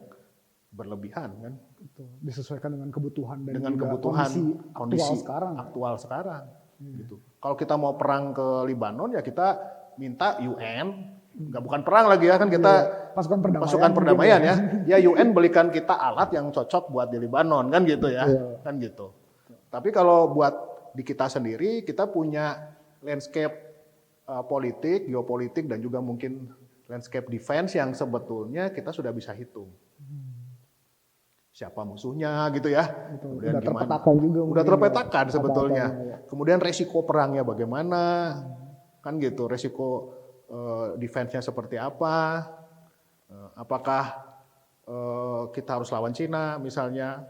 berlebihan kan. Betul. Disesuaikan dengan kebutuhan dan dengan juga kebutuhan kondisi aktual sekarang. Gitu. Kalau kita mau perang ke Libanon ya kita minta UN, bukan perang lagi ya kan kita pasukan perdamaian ya. Ya UN belikan kita alat yang cocok buat di Libanon kan gitu ya, kan gitu. Tapi kalau buat di kita sendiri kita punya landscape politik, geopolitik dan juga mungkin landscape defense yang sebetulnya kita sudah bisa hitung. Siapa musuhnya gitu ya. Kemudian udah terpetakan juga. Udah terpetakan sebetulnya. Kemudian resiko perangnya bagaimana, kan gitu. Resiko defense-nya seperti apa. Apakah kita harus lawan Cina misalnya,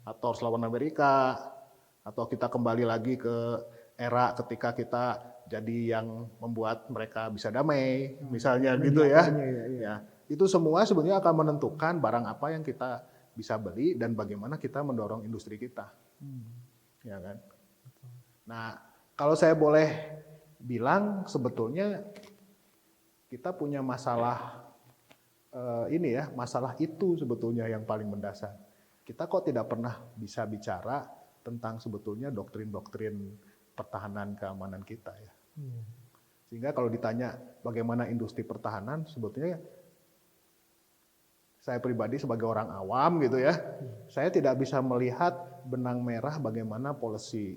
atau harus lawan Amerika, atau kita kembali lagi ke era ketika kita jadi yang membuat mereka bisa damai, misalnya gitu ya. Ya. Itu semua sebenarnya akan menentukan barang apa yang kita bisa beli dan bagaimana kita mendorong industri kita, ya kan. Nah, kalau saya boleh bilang sebetulnya kita punya masalah ini ya, masalah itu sebetulnya yang paling mendasar. Kita kok tidak pernah bisa bicara tentang sebetulnya doktrin-doktrin pertahanan keamanan kita ya. Sehingga kalau ditanya bagaimana industri pertahanan, sebetulnya saya pribadi sebagai orang awam gitu ya, saya tidak bisa melihat benang merah bagaimana policy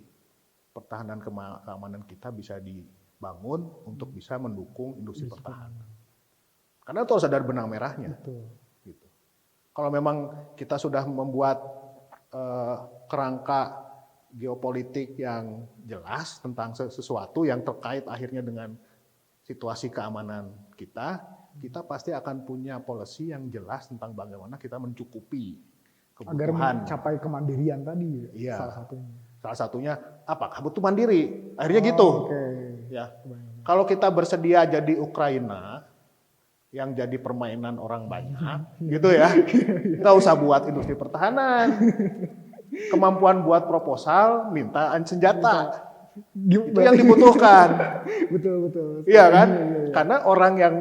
pertahanan keamanan kita bisa dibangun untuk bisa mendukung industri pertahanan. Karena itu harus ada benang merahnya. Gitu. Kalau memang kita sudah membuat kerangka geopolitik yang jelas tentang sesuatu yang terkait akhirnya dengan situasi keamanan kita pasti akan punya policy yang jelas tentang bagaimana kita mencukupi kebutuhan. Agar mencapai kemandirian tadi. Iya. Salah satunya apakah butuh mandiri? Akhirnya gitu. Ya. Kalau kita bersedia jadi Ukraina yang jadi permainan orang banyak, gitu ya, nggak usah buat industri pertahanan. Kemampuan buat proposal, minta senjata. Itu yang dibutuhkan. Betul. Iya kan? Karena orang yang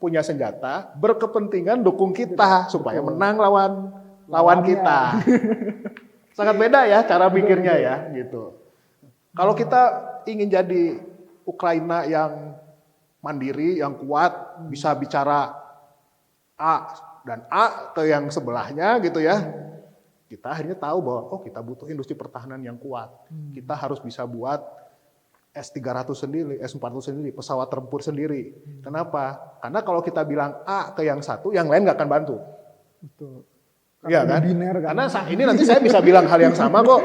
punya senjata berkepentingan dukung kita supaya menang lawan kita. Sangat beda ya cara pikirnya ya gitu. Kalau kita ingin jadi Ukraina yang mandiri, yang kuat, bisa bicara A dan A ke yang sebelahnya gitu ya. Kita akhirnya tahu bahwa kita butuh industri pertahanan yang kuat. Kita harus bisa buat S-300 sendiri, S-400 sendiri, pesawat tempur sendiri. Kenapa? Karena kalau kita bilang A ke yang satu, yang lain nggak akan bantu. Betul. Iya kan? Karena ini nanti saya bisa bilang hal yang sama kok.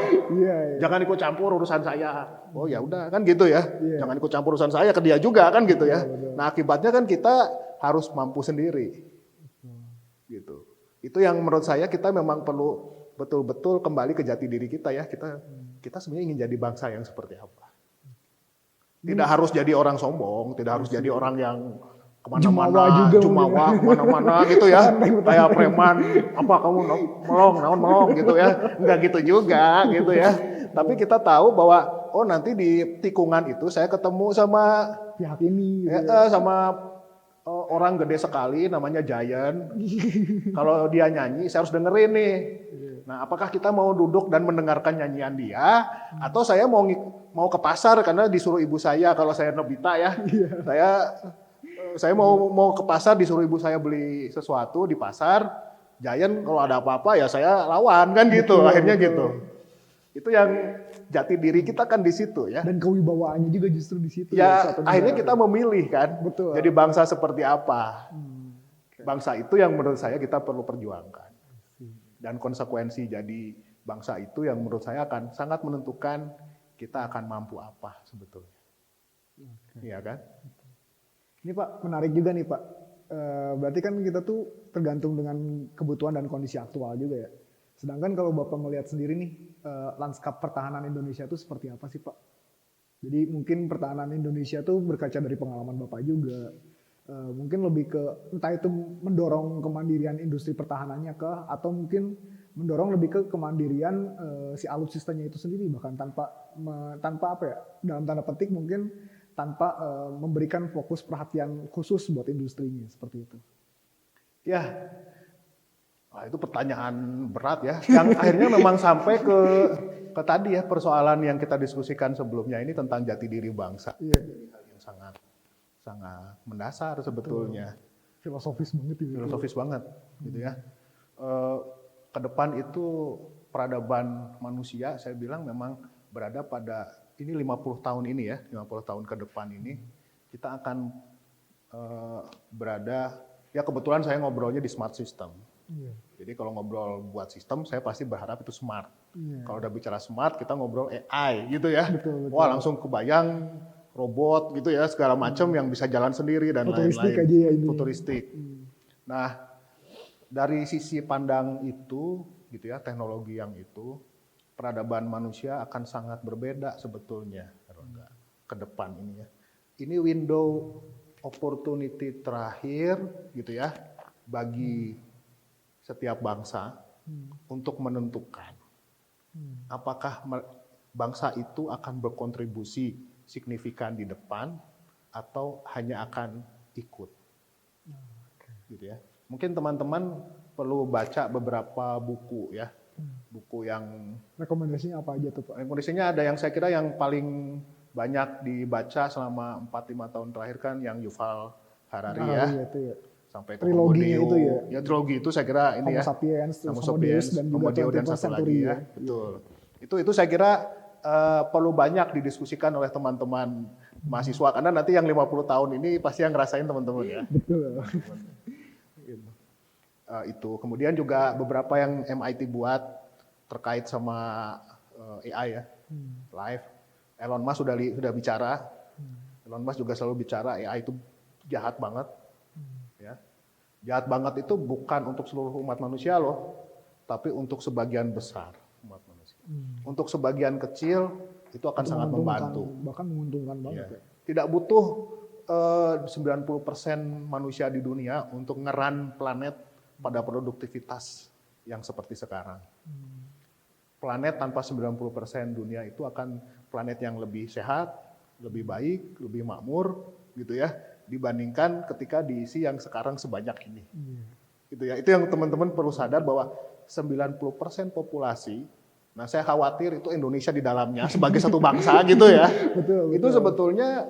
Jangan ikut campur urusan saya. Oh ya udah kan gitu ya. Jangan ikut campur urusan saya ke dia juga kan gitu ya. Nah akibatnya kan kita harus mampu sendiri. Gitu. Itu yang menurut saya kita memang perlu betul-betul kembali ke jati diri kita ya. Kita sebenarnya ingin jadi bangsa yang seperti apa. Tidak harus jadi orang sombong, tidak harus jadi orang yang kemana-mana, jumawa kemana-mana gitu ya, kayak preman, apa kamu melong gitu ya, enggak gitu juga gitu ya. Tapi kita tahu bahwa nanti di tikungan itu saya ketemu sama pihak ini, sama orang gede sekali namanya Giant. Kalau dia nyanyi saya harus dengerin nih. Nah, apakah kita mau duduk dan mendengarkan nyanyian dia, atau saya mau ke pasar karena disuruh ibu saya kalau saya Nobita ya, saya mau ke pasar disuruh ibu saya beli sesuatu di pasar, Giant kalau ada apa-apa ya saya lawan kan gitu, akhirnya gitu. Itu yang jati diri kita kan di situ ya. Dan kewibawaannya juga justru di situ. Ya suatu akhirnya negara. kita memilih kan. Betul. Jadi bangsa seperti apa. Okay. Bangsa itu yang menurut saya kita perlu perjuangkan. Dan konsekuensi jadi bangsa itu yang menurut saya akan sangat menentukan kita akan mampu apa sebetulnya. Iya kan? Ini Pak, menarik juga nih Pak. Berarti kan kita tuh tergantung dengan kebutuhan dan kondisi aktual juga ya. Sedangkan kalau Bapak melihat sendiri nih, lanskap pertahanan Indonesia itu seperti apa sih Pak? Jadi mungkin pertahanan Indonesia tuh berkaca dari pengalaman Bapak juga. Mungkin lebih ke, entah itu mendorong kemandirian industri pertahanannya kah, atau mungkin mendorong lebih ke kemandirian si alutsistanya itu sendiri, bahkan tanpa apa ya, dalam tanda petik mungkin tanpa memberikan fokus perhatian khusus buat industrinya, seperti itu. Ya, itu pertanyaan berat ya, yang akhirnya memang sampai ke tadi ya persoalan yang kita diskusikan sebelumnya ini tentang jati diri bangsa. Iya. Yang sangat mendasar sebetulnya. Filosofis banget itu. Filosofis banget, gitu ya. Ke depan itu peradaban manusia, saya bilang memang berada pada ini 50 tahun ini ya, 50 tahun ke depan ini kita akan berada, ya kebetulan saya ngobrolnya di smart system. Iya. Jadi kalau ngobrol buat sistem, saya pasti berharap itu smart. Iya. Kalau udah bicara smart, kita ngobrol AI gitu ya. Betul. Wah langsung kebayang robot gitu ya, segala macam yang bisa jalan sendiri dan lain-lain. Futuristik aja ya ini. Futuristik. Nah, dari sisi pandang itu, gitu ya, teknologi yang itu, peradaban manusia akan sangat berbeda sebetulnya, ke depan ini ya. Ini window opportunity terakhir, gitu ya, bagi setiap bangsa untuk menentukan apakah bangsa itu akan berkontribusi signifikan di depan atau hanya akan ikut, gitu ya. Mungkin teman-teman perlu baca beberapa buku ya, buku yang Rekomendasinya apa aja tuh Pak? rekomendasinya ada yang saya kira yang paling banyak dibaca selama 4-5 tahun terakhir kan yang Yuval Harari ya. Itu ya. Sampai Triloginya itu ya. Ya trilogi itu saya kira ini Homo ya. sapiens, Homo Homo sapiens, Deus, dan Homo juga Deus dan 21st satu lagi century ya. Betul. Itu saya kira perlu banyak didiskusikan oleh teman-teman mahasiswa karena nanti yang 50 tahun ini pasti yang ngerasain teman-teman ya. Betul. Itu kemudian juga beberapa yang MIT buat terkait sama AI ya. Live. Elon Musk sudah bicara. Elon Musk juga selalu bicara AI itu jahat banget. Ya. Jahat banget itu bukan untuk seluruh umat manusia loh, tapi untuk sebagian besar umat manusia. Untuk sebagian kecil itu akan sangat membantu. Bahkan menguntungkan banget ya. Tidak butuh 90% manusia di dunia untuk ngeran planet pada produktivitas yang seperti sekarang. Planet tanpa 90% dunia itu akan planet yang lebih sehat, lebih baik, lebih makmur gitu ya, dibandingkan ketika diisi yang sekarang sebanyak ini. Gitu ya. Itu yang teman-teman perlu sadar bahwa 90% populasi, nah saya khawatir itu Indonesia di dalamnya sebagai satu bangsa gitu ya. Betul. Itu sebetulnya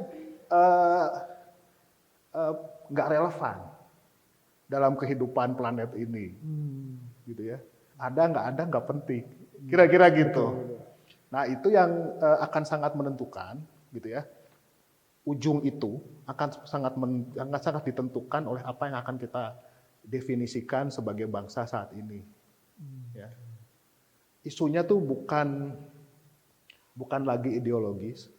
nggak relevan dalam kehidupan planet ini. Gitu ya. Ada nggak penting. Kira-kira gitu. Nah, itu yang akan sangat menentukan gitu ya. Ujung itu akan sangat ditentukan oleh apa yang akan kita definisikan sebagai bangsa saat ini. Ya. Isunya tuh bukan lagi ideologis.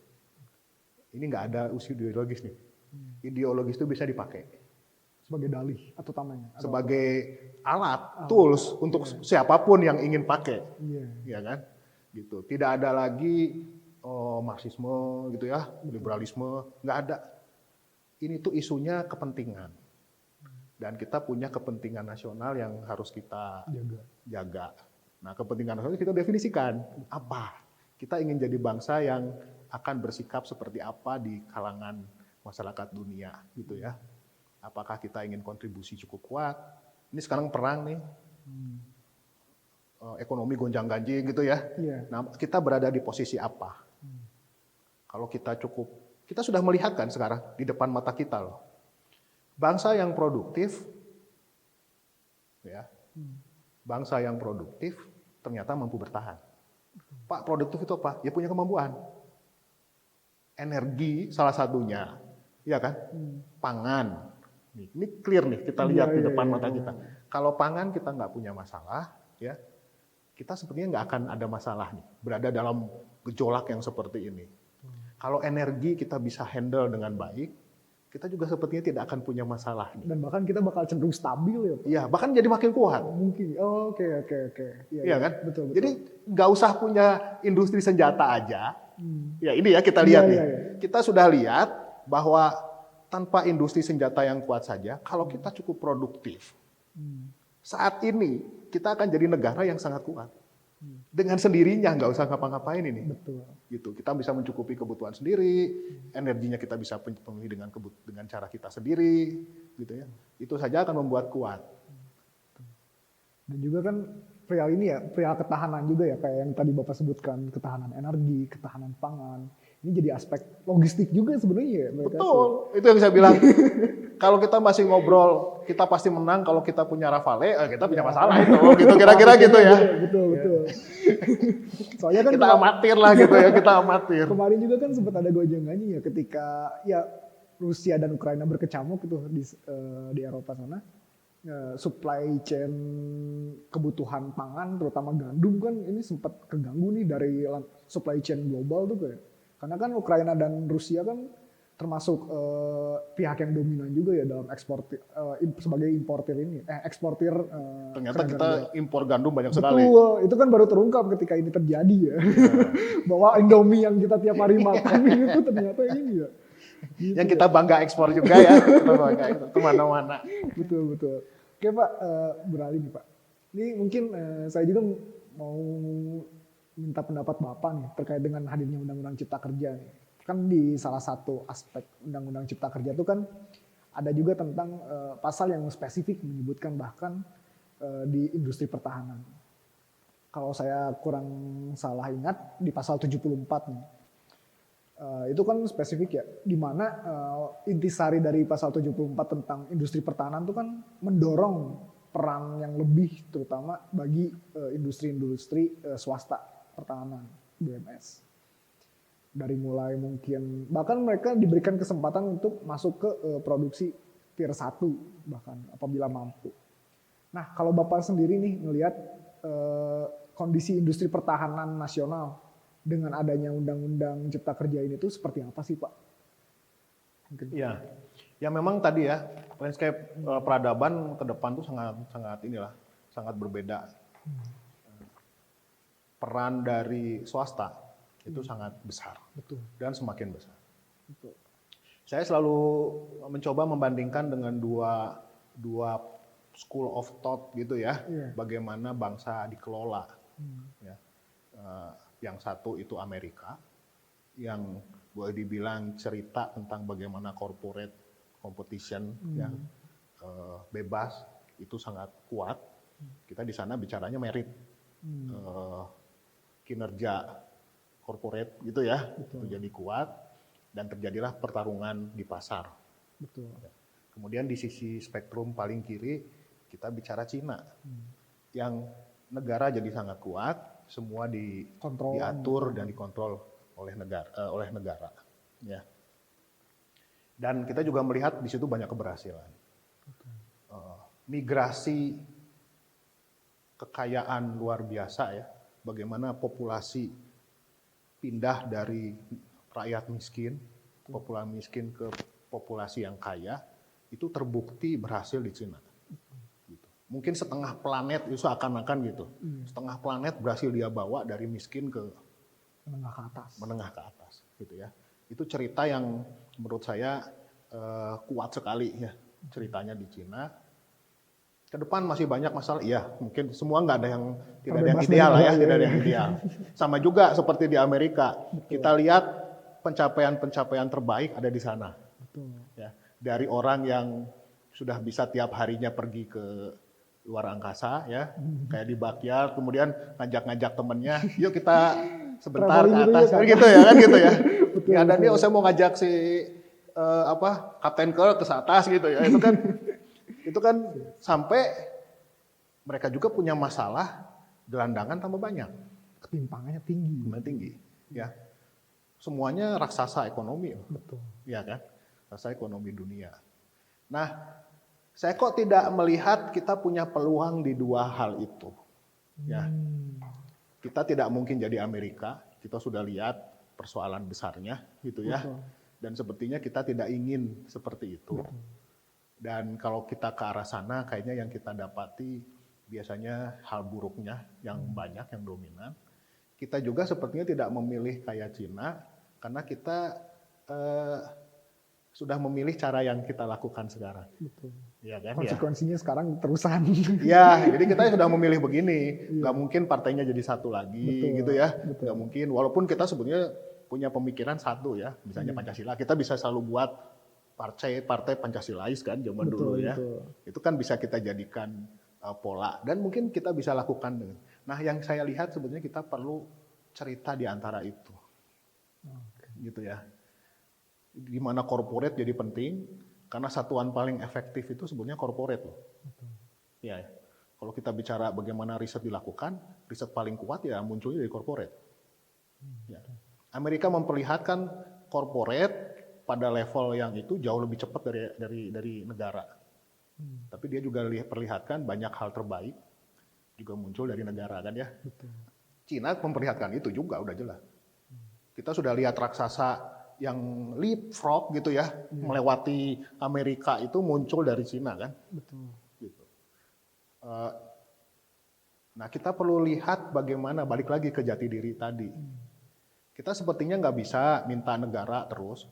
Ini nggak ada isu ideologis nih. Ideologis itu bisa dipakai sebagai dalih atau tameng. Sebagai alat, tools untuk siapapun yang ingin pakai. Ya kan? Gitu. Tidak ada lagi Marxisme gitu ya, liberalisme, nggak ada. Ini tuh isunya kepentingan. Dan kita punya kepentingan nasional yang harus kita jaga. Nah, kepentingan nasional kita definisikan apa? Kita ingin jadi bangsa yang akan bersikap seperti apa di kalangan masyarakat dunia gitu ya. Apakah kita ingin kontribusi cukup kuat? Ini sekarang perang nih. Ekonomi gonjang-ganjing gitu ya. Nah, kita berada di posisi apa? Kalau kita sudah melihat kan sekarang di depan mata kita loh. Bangsa yang produktif, ya, bangsa yang produktif ternyata mampu bertahan. Pak, produktif itu apa? Ya punya kemampuan. Energi salah satunya, ya kan? Pangan. Ini clear nih, kita lihat di depan mata kita. Kalau pangan kita nggak punya masalah, ya kita sepertinya nggak akan ada masalah nih, berada dalam gejolak yang seperti ini. Kalau energi kita bisa handle dengan baik, kita juga sepertinya tidak akan punya masalah nih. Dan bahkan kita bakal cenderung stabil ya Pak? Iya, bahkan jadi makin kuat. Mungkin, oke. Iya kan? Betul. Jadi nggak usah punya industri senjata aja. Ya ini ya kita lihat nih. Kita sudah lihat bahwa tanpa industri senjata yang kuat saja, kalau kita cukup produktif, saat ini kita akan jadi negara yang sangat kuat. Dengan sendirinya, nggak usah ngapa-ngapain ini. Betul. Gitu. Kita bisa mencukupi kebutuhan sendiri, energinya kita bisa penuhi dengan cara kita sendiri, gitu ya. Itu saja akan membuat kuat. Dan juga kan perihal ini ya, perihal ketahanan juga ya, kayak yang tadi Bapak sebutkan, ketahanan energi, ketahanan pangan. Ini jadi aspek logistik juga sebenarnya ya. Betul, itu yang saya bilang. Kalau kita masih ngobrol, kita pasti menang. Kalau kita punya Rafale, kita punya masalah itu. Gitu kira-kira gitu ya. Betul. Soalnya kan kita amatir lah gitu ya, kita amatir. Kemarin juga kan sempat ada gojangannya ya ketika ya Rusia dan Ukraina berkecamuk gitu di Eropa sana. Supply chain kebutuhan pangan terutama gandum kan ini sempat keganggu nih dari supply chain global tuh kayak. Karena kan Ukraina dan Rusia kan termasuk pihak yang dominan juga ya dalam ekspor sebagai importir ini eksportir. Ternyata kita impor gandum banyak sekali. Betul, itu kan baru terungkap ketika ini terjadi ya. Bahwa Indomie yang kita tiap hari makan itu ternyata ini ya. Gitu yang kita bangga ekspor juga ya, kita bangga ekspor kemana-mana. Betul. Oke Pak, beralih nih Pak. Ini mungkin saya juga mau minta pendapat Bapak nih terkait dengan hadirnya Undang-Undang Cipta Kerja nih. Kan di salah satu aspek Undang-Undang Cipta Kerja itu kan ada juga tentang pasal yang spesifik menyebutkan bahkan di industri pertahanan. Kalau saya kurang salah ingat di pasal 74 nih. Itu kan spesifik ya, di mana intisari dari pasal 74 tentang industri pertahanan itu kan mendorong peran yang lebih terutama bagi industri-industri swasta pertahanan, BMS. Dari mulai mungkin, bahkan mereka diberikan kesempatan untuk masuk ke produksi tier 1 bahkan apabila mampu. Nah kalau Bapak sendiri nih ngelihat kondisi industri pertahanan nasional dengan adanya Undang-Undang Cipta Kerja ini tuh seperti apa sih Pak? Mungkin. Ya memang tadi ya landscape peradaban ke depan tuh sangat berbeda. Peran dari swasta itu sangat besar. Betul. Dan semakin besar. Betul. Saya selalu mencoba membandingkan dengan dua school of thought gitu ya, bagaimana bangsa dikelola. Ya. Yang satu itu Amerika, yang boleh dibilang cerita tentang bagaimana corporate competition yang bebas itu sangat kuat. Kita di sana bicaranya merit, kinerja corporate gitu ya, itu jadi kuat dan terjadilah pertarungan di pasar. Betul. Kemudian di sisi spektrum paling kiri kita bicara Cina, yang negara jadi sangat kuat. Semua diatur dan dikontrol oleh negara, ya. Dan kita juga melihat di situ banyak keberhasilan. Migrasi kekayaan luar biasa ya, bagaimana populasi pindah dari rakyat miskin, populasi miskin ke populasi yang kaya, itu terbukti berhasil di Cina. Mungkin setengah planet itu seakan-akan gitu. Setengah planet berhasil dia bawa dari miskin ke menengah ke atas gitu ya. Itu cerita yang menurut saya kuat sekali ya ceritanya di Cina. Ke depan masih banyak masalah. Iya, mungkin semua tidak ada yang ideal lah ya, tidak ada yang ideal. Sama juga seperti di Amerika. Kita lihat pencapaian-pencapaian terbaik ada di sana. Betul. Ya, dari orang yang sudah bisa tiap harinya pergi ke luar angkasa ya, kayak di backyard, kemudian ngajak-ngajak temennya, yuk kita sebentar ke atas, gitu ya. Betul, ya, dan dia saya mau ngajak si Kapten Kirk ke atas gitu ya, itu kan sampai mereka juga punya masalah gelandangan tambah banyak, ketimpangannya tinggi. Tinggi, ya. Semuanya raksasa ekonomi, Betul. ya kan? Raksasa ekonomi dunia. Nah, saya kok tidak melihat kita punya peluang di dua hal itu. Ya, kita tidak mungkin jadi Amerika. Kita sudah lihat persoalan besarnya, gitu ya. Betul. Dan sepertinya kita tidak ingin seperti itu. Betul. Dan kalau kita ke arah sana, kayaknya yang kita dapati biasanya hal buruknya yang banyak, yang dominan. Kita juga sepertinya tidak memilih kayak Cina, karena kita sudah memilih cara yang kita lakukan sekarang. Betul. Ya kan? Konsekuensinya sekarang terusan. Ya, jadi kita sudah memilih begini. Nggak mungkin partainya jadi satu lagi, Betul, gitu ya. betul. Nggak mungkin, walaupun kita sebetulnya punya pemikiran satu ya, misalnya Pancasila. Kita bisa selalu buat partai Pancasilais kan, zaman Betul, dulu ya. betul. Itu kan bisa kita jadikan pola. Dan mungkin kita bisa lakukan. Nah, yang saya lihat sebetulnya kita perlu cerita di antara itu. Gitu ya. Di mana corporate jadi penting, karena satuan paling efektif itu sebenarnya corporate loh. Ya, kalau kita bicara bagaimana riset dilakukan, riset paling kuat ya munculnya dari corporate. Ya. Amerika memperlihatkan corporate pada level yang itu jauh lebih cepat dari negara. Tapi dia juga perlihatkan banyak hal terbaik juga muncul dari negara kan ya. Betul. Cina memperlihatkan itu juga udah jelas. Kita sudah lihat raksasa yang leapfrog gitu ya, melewati Amerika itu muncul dari Cina kan. Betul. Gitu. Nah kita perlu lihat bagaimana, balik lagi ke jati diri tadi. Kita sepertinya nggak bisa minta negara terus,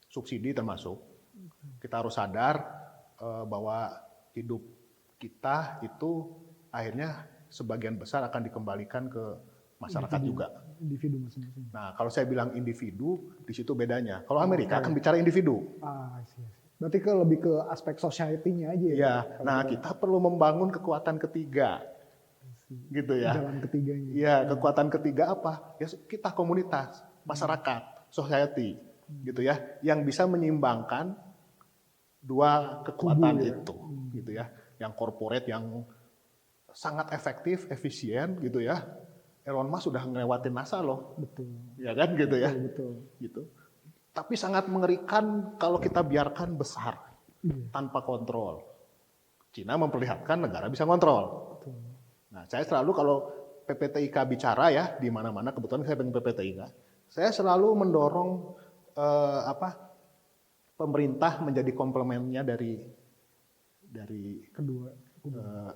subsidi termasuk. Kita harus sadar bahwa hidup kita itu akhirnya sebagian besar akan dikembalikan ke masyarakat juga. Individu masing-masing. Nah, kalau saya bilang individu, di situ bedanya. Kalau Amerika akan bicara individu. Iya. Berarti lebih ke aspek society-nya aja ya. Iya. Nah, kita perlu membangun kekuatan ketiga. Gitu ya. Jalan ketiganya. Iya, kekuatan ketiga apa? Ya kita komunitas, masyarakat, society, gitu ya, yang bisa menyeimbangkan dua kekuatan itu, gitu ya. Yang corporate yang sangat efektif, efisien, gitu ya. Elon Musk sudah ngelewatin NASA loh. Betul. Ya kan gitu ya. Betul. Gitu. Tapi sangat mengerikan kalau kita biarkan besar tanpa kontrol. Cina memperlihatkan negara bisa kontrol. Betul. Nah, saya selalu kalau PPTIK bicara ya di mana-mana, kebetulan saya pengen PPTIK, saya selalu mendorong pemerintah menjadi komplemennya dari Kedua.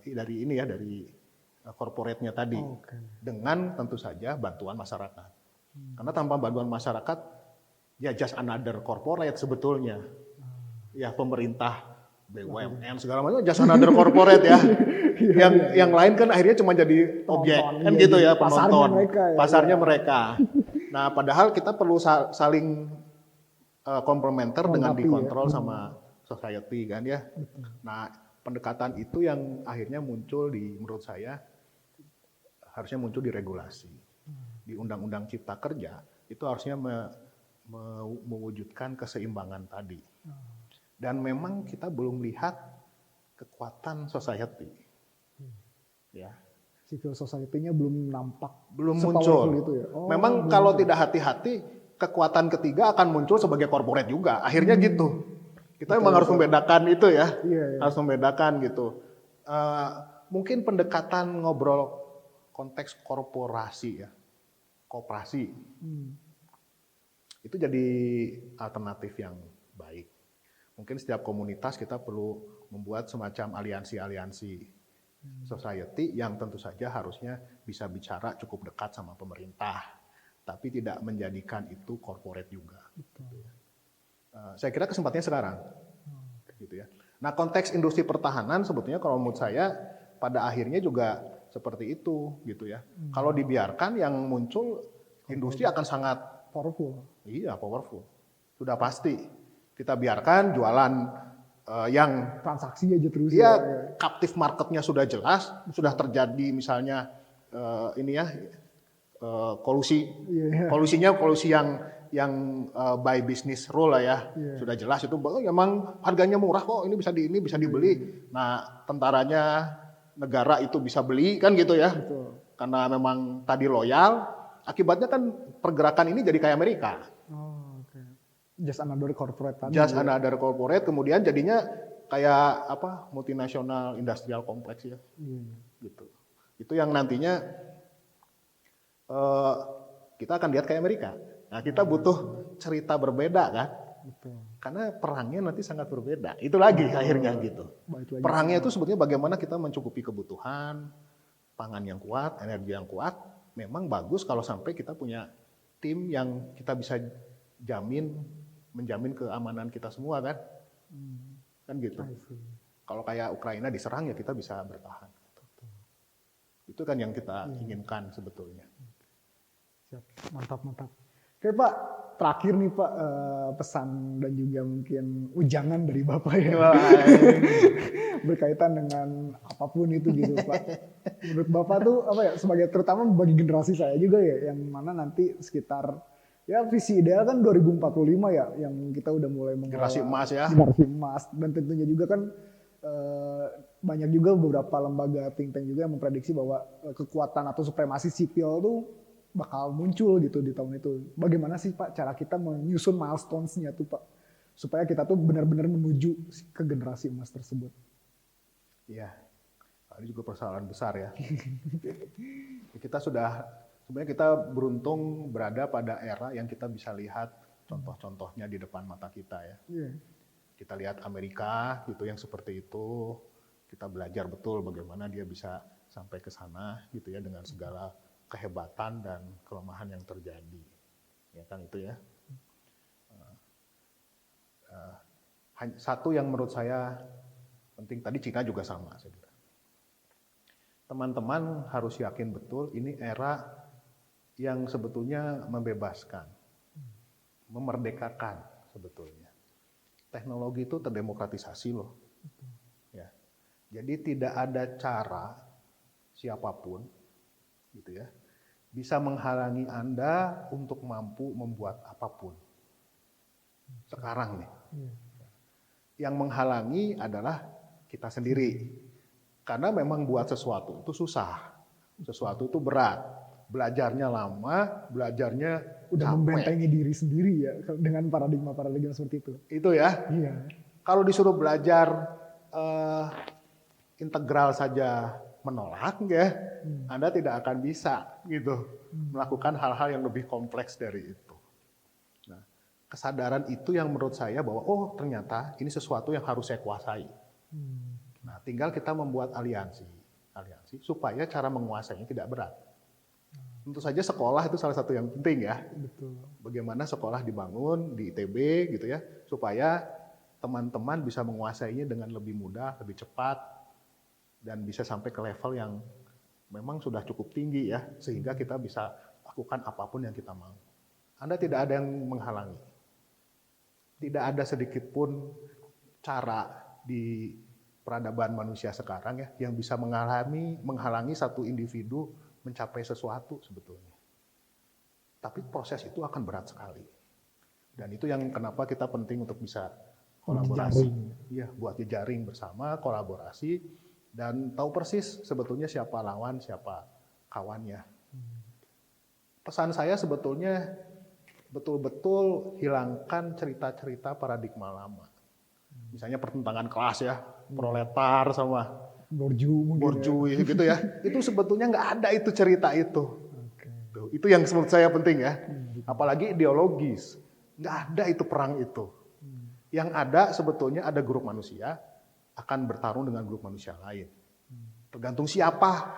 dari ini ya, dari corporate-nya tadi, dengan tentu saja bantuan masyarakat. Karena tanpa bantuan masyarakat, ya just another corporate sebetulnya. Ya pemerintah, BUMN segala macam, just another corporate ya. Yang lain kan akhirnya cuma jadi objek, kan gitu ya, penonton. Pasarnya mereka. Nah padahal kita perlu saling komplementer dengan dikontrol sama society kan ya. Nah pendekatan itu yang akhirnya muncul menurut saya, harusnya muncul di regulasi. Di Undang-Undang Cipta Kerja, itu harusnya mewujudkan keseimbangan tadi. Dan memang kita belum lihat kekuatan society. Ya. Civil society-nya belum nampak. Belum muncul. Gitu ya? Memang kalau tidak hati-hati, kekuatan ketiga akan muncul sebagai corporate juga. Akhirnya gitu. Kita memang harus membedakan itu ya. Iya. Harus membedakan gitu. Mungkin pendekatan ngobrol konteks korporasi ya, koperasi, itu jadi alternatif yang baik. Mungkin setiap komunitas kita perlu membuat semacam aliansi-aliansi society yang tentu saja harusnya bisa bicara cukup dekat sama pemerintah, tapi tidak menjadikan itu corporate juga. Saya kira kesempatannya sekarang, gitu ya. Nah konteks industri pertahanan sebetulnya kalau menurut saya pada akhirnya juga seperti itu gitu ya. Kalau dibiarkan yang muncul industri akan sangat powerful. Iya, powerful. Sudah pasti. Kita biarkan jualan yang transaksi aja terus ya. Captive marketnya sudah jelas, sudah terjadi misalnya kolusi. Kolusinya kolusi yang by business rule lah ya. Sudah jelas itu memang harganya murah kok, ini bisa dibeli. Nah, tentaranya negara itu bisa beli kan gitu ya. Betul. karena memang tadi loyal, akibatnya kan pergerakan ini jadi kayak Amerika. Oh, oke. Just another corporate tadi. Just another corporate, kemudian jadinya kayak apa multinasional industrial kompleks ya, gitu. Itu yang nantinya kita akan lihat kayak Amerika. Nah kita butuh cerita berbeda kan, Betul. karena perangnya nanti sangat berbeda. Itu lagi akhirnya gitu. Perangnya itu sebetulnya bagaimana kita mencukupi kebutuhan, pangan yang kuat, energi yang kuat. Memang bagus kalau sampai kita punya tim yang kita bisa menjamin keamanan kita semua kan, kan gitu. Kalau kayak Ukraina diserang ya kita bisa bertahan. Itu kan yang kita inginkan sebetulnya. Siap. Mantap. Oke Pak, terakhir nih Pak, pesan dan juga mungkin ujangan dari Bapak ya. Berkaitan dengan apapun itu gitu Pak. Menurut Bapak tuh apa ya, sebagai terutama bagi generasi saya juga ya, yang mana nanti sekitar ya visi ideal kan 2045 ya, yang kita udah mulai mengelola Generasi emas ya. Generasi emas, dan tentunya juga kan banyak juga beberapa lembaga think tank juga yang memprediksi bahwa kekuatan atau supremasi sipil tuh bakal muncul gitu di tahun itu. Bagaimana sih Pak cara kita menyusun milestones-nya tuh Pak, supaya kita tuh benar-benar menuju ke generasi emas tersebut? Iya, ini juga persoalan besar ya. Sebenarnya kita beruntung berada pada era yang kita bisa lihat contoh-contohnya di depan mata kita ya. Kita lihat Amerika gitu yang seperti itu, kita belajar betul bagaimana dia bisa sampai ke sana gitu ya dengan segala kehebatan dan kelemahan yang terjadi, ya kan itu ya. Satu yang menurut saya penting tadi, Cina juga sama saya kira. Teman-teman harus yakin betul ini era yang sebetulnya membebaskan, memerdekakan sebetulnya. Teknologi itu terdemokratisasi loh. Ya. Jadi tidak ada cara siapapun gitu ya bisa menghalangi Anda untuk mampu membuat apapun. Sekarang nih. Yang menghalangi adalah kita sendiri. Karena memang buat sesuatu itu susah. Sesuatu itu berat. Belajarnya lama, belajarnya udah capek. Membentengi diri sendiri ya dengan paradigma seperti itu. Itu ya. Iya. Kalau disuruh belajar integral saja menolak ya, Anda tidak akan bisa gitu melakukan hal-hal yang lebih kompleks dari itu. Nah, kesadaran itu yang menurut saya bahwa oh ternyata ini sesuatu yang harus saya kuasai. Nah, tinggal kita membuat aliansi supaya cara menguasainya tidak berat. Tentu saja sekolah itu salah satu yang penting ya. Betul. Bagaimana sekolah dibangun di ITB gitu ya, supaya teman-teman bisa menguasainya dengan lebih mudah, lebih cepat, dan bisa sampai ke level yang memang sudah cukup tinggi ya, sehingga kita bisa lakukan apapun yang kita mau. Anda tidak ada yang menghalangi. Tidak ada sedikit pun cara di peradaban manusia sekarang ya yang bisa menghalangi satu individu mencapai sesuatu sebetulnya. Tapi proses itu akan berat sekali. Dan itu yang kenapa kita penting untuk bisa kolaborasi. Iya, buat jejaring bersama, kolaborasi, dan tahu persis sebetulnya siapa lawan, siapa kawannya. Pesan saya sebetulnya betul-betul hilangkan cerita-cerita paradigma lama. Misalnya pertentangan kelas ya, proletar sama borju gitu ya. Itu sebetulnya nggak ada itu cerita itu. Itu yang menurut saya penting ya. Apalagi ideologis. Nggak ada itu perang itu. Yang ada sebetulnya ada grup manusia akan bertarung dengan grup manusia lain. Tergantung siapa.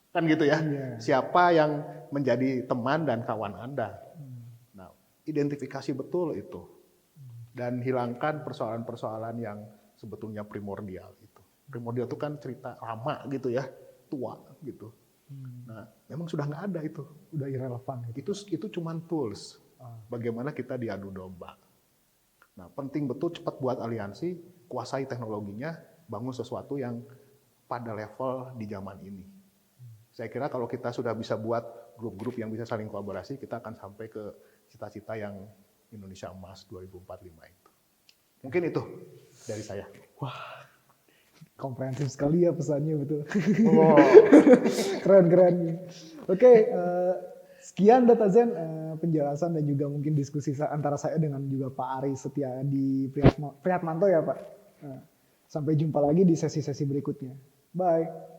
Kan gitu ya. Siapa yang menjadi teman dan kawan Anda. Nah, identifikasi betul itu. Dan hilangkan persoalan-persoalan yang sebetulnya primordial itu. Primordial itu kan cerita lama gitu ya, tua gitu. Nah, memang sudah nggak ada itu. Udah irrelevan. Gitu. Itu cuma tools. Bagaimana kita diadu domba. Nah, penting betul cepat buat aliansi, kuasai teknologinya, bangun sesuatu yang pada level di zaman ini. Saya kira kalau kita sudah bisa buat grup-grup yang bisa saling kolaborasi, kita akan sampai ke cita-cita yang Indonesia Emas 2045 itu. Mungkin itu dari saya. Wah, Komprehensif sekali ya pesannya, betul. Wow. Keren. Oke, sekian Data Zen penjelasan dan juga mungkin diskusi antara saya dengan juga Pak Ari Setiadi Prihatmanto ya Pak. Sampai jumpa lagi di sesi-sesi berikutnya. Bye.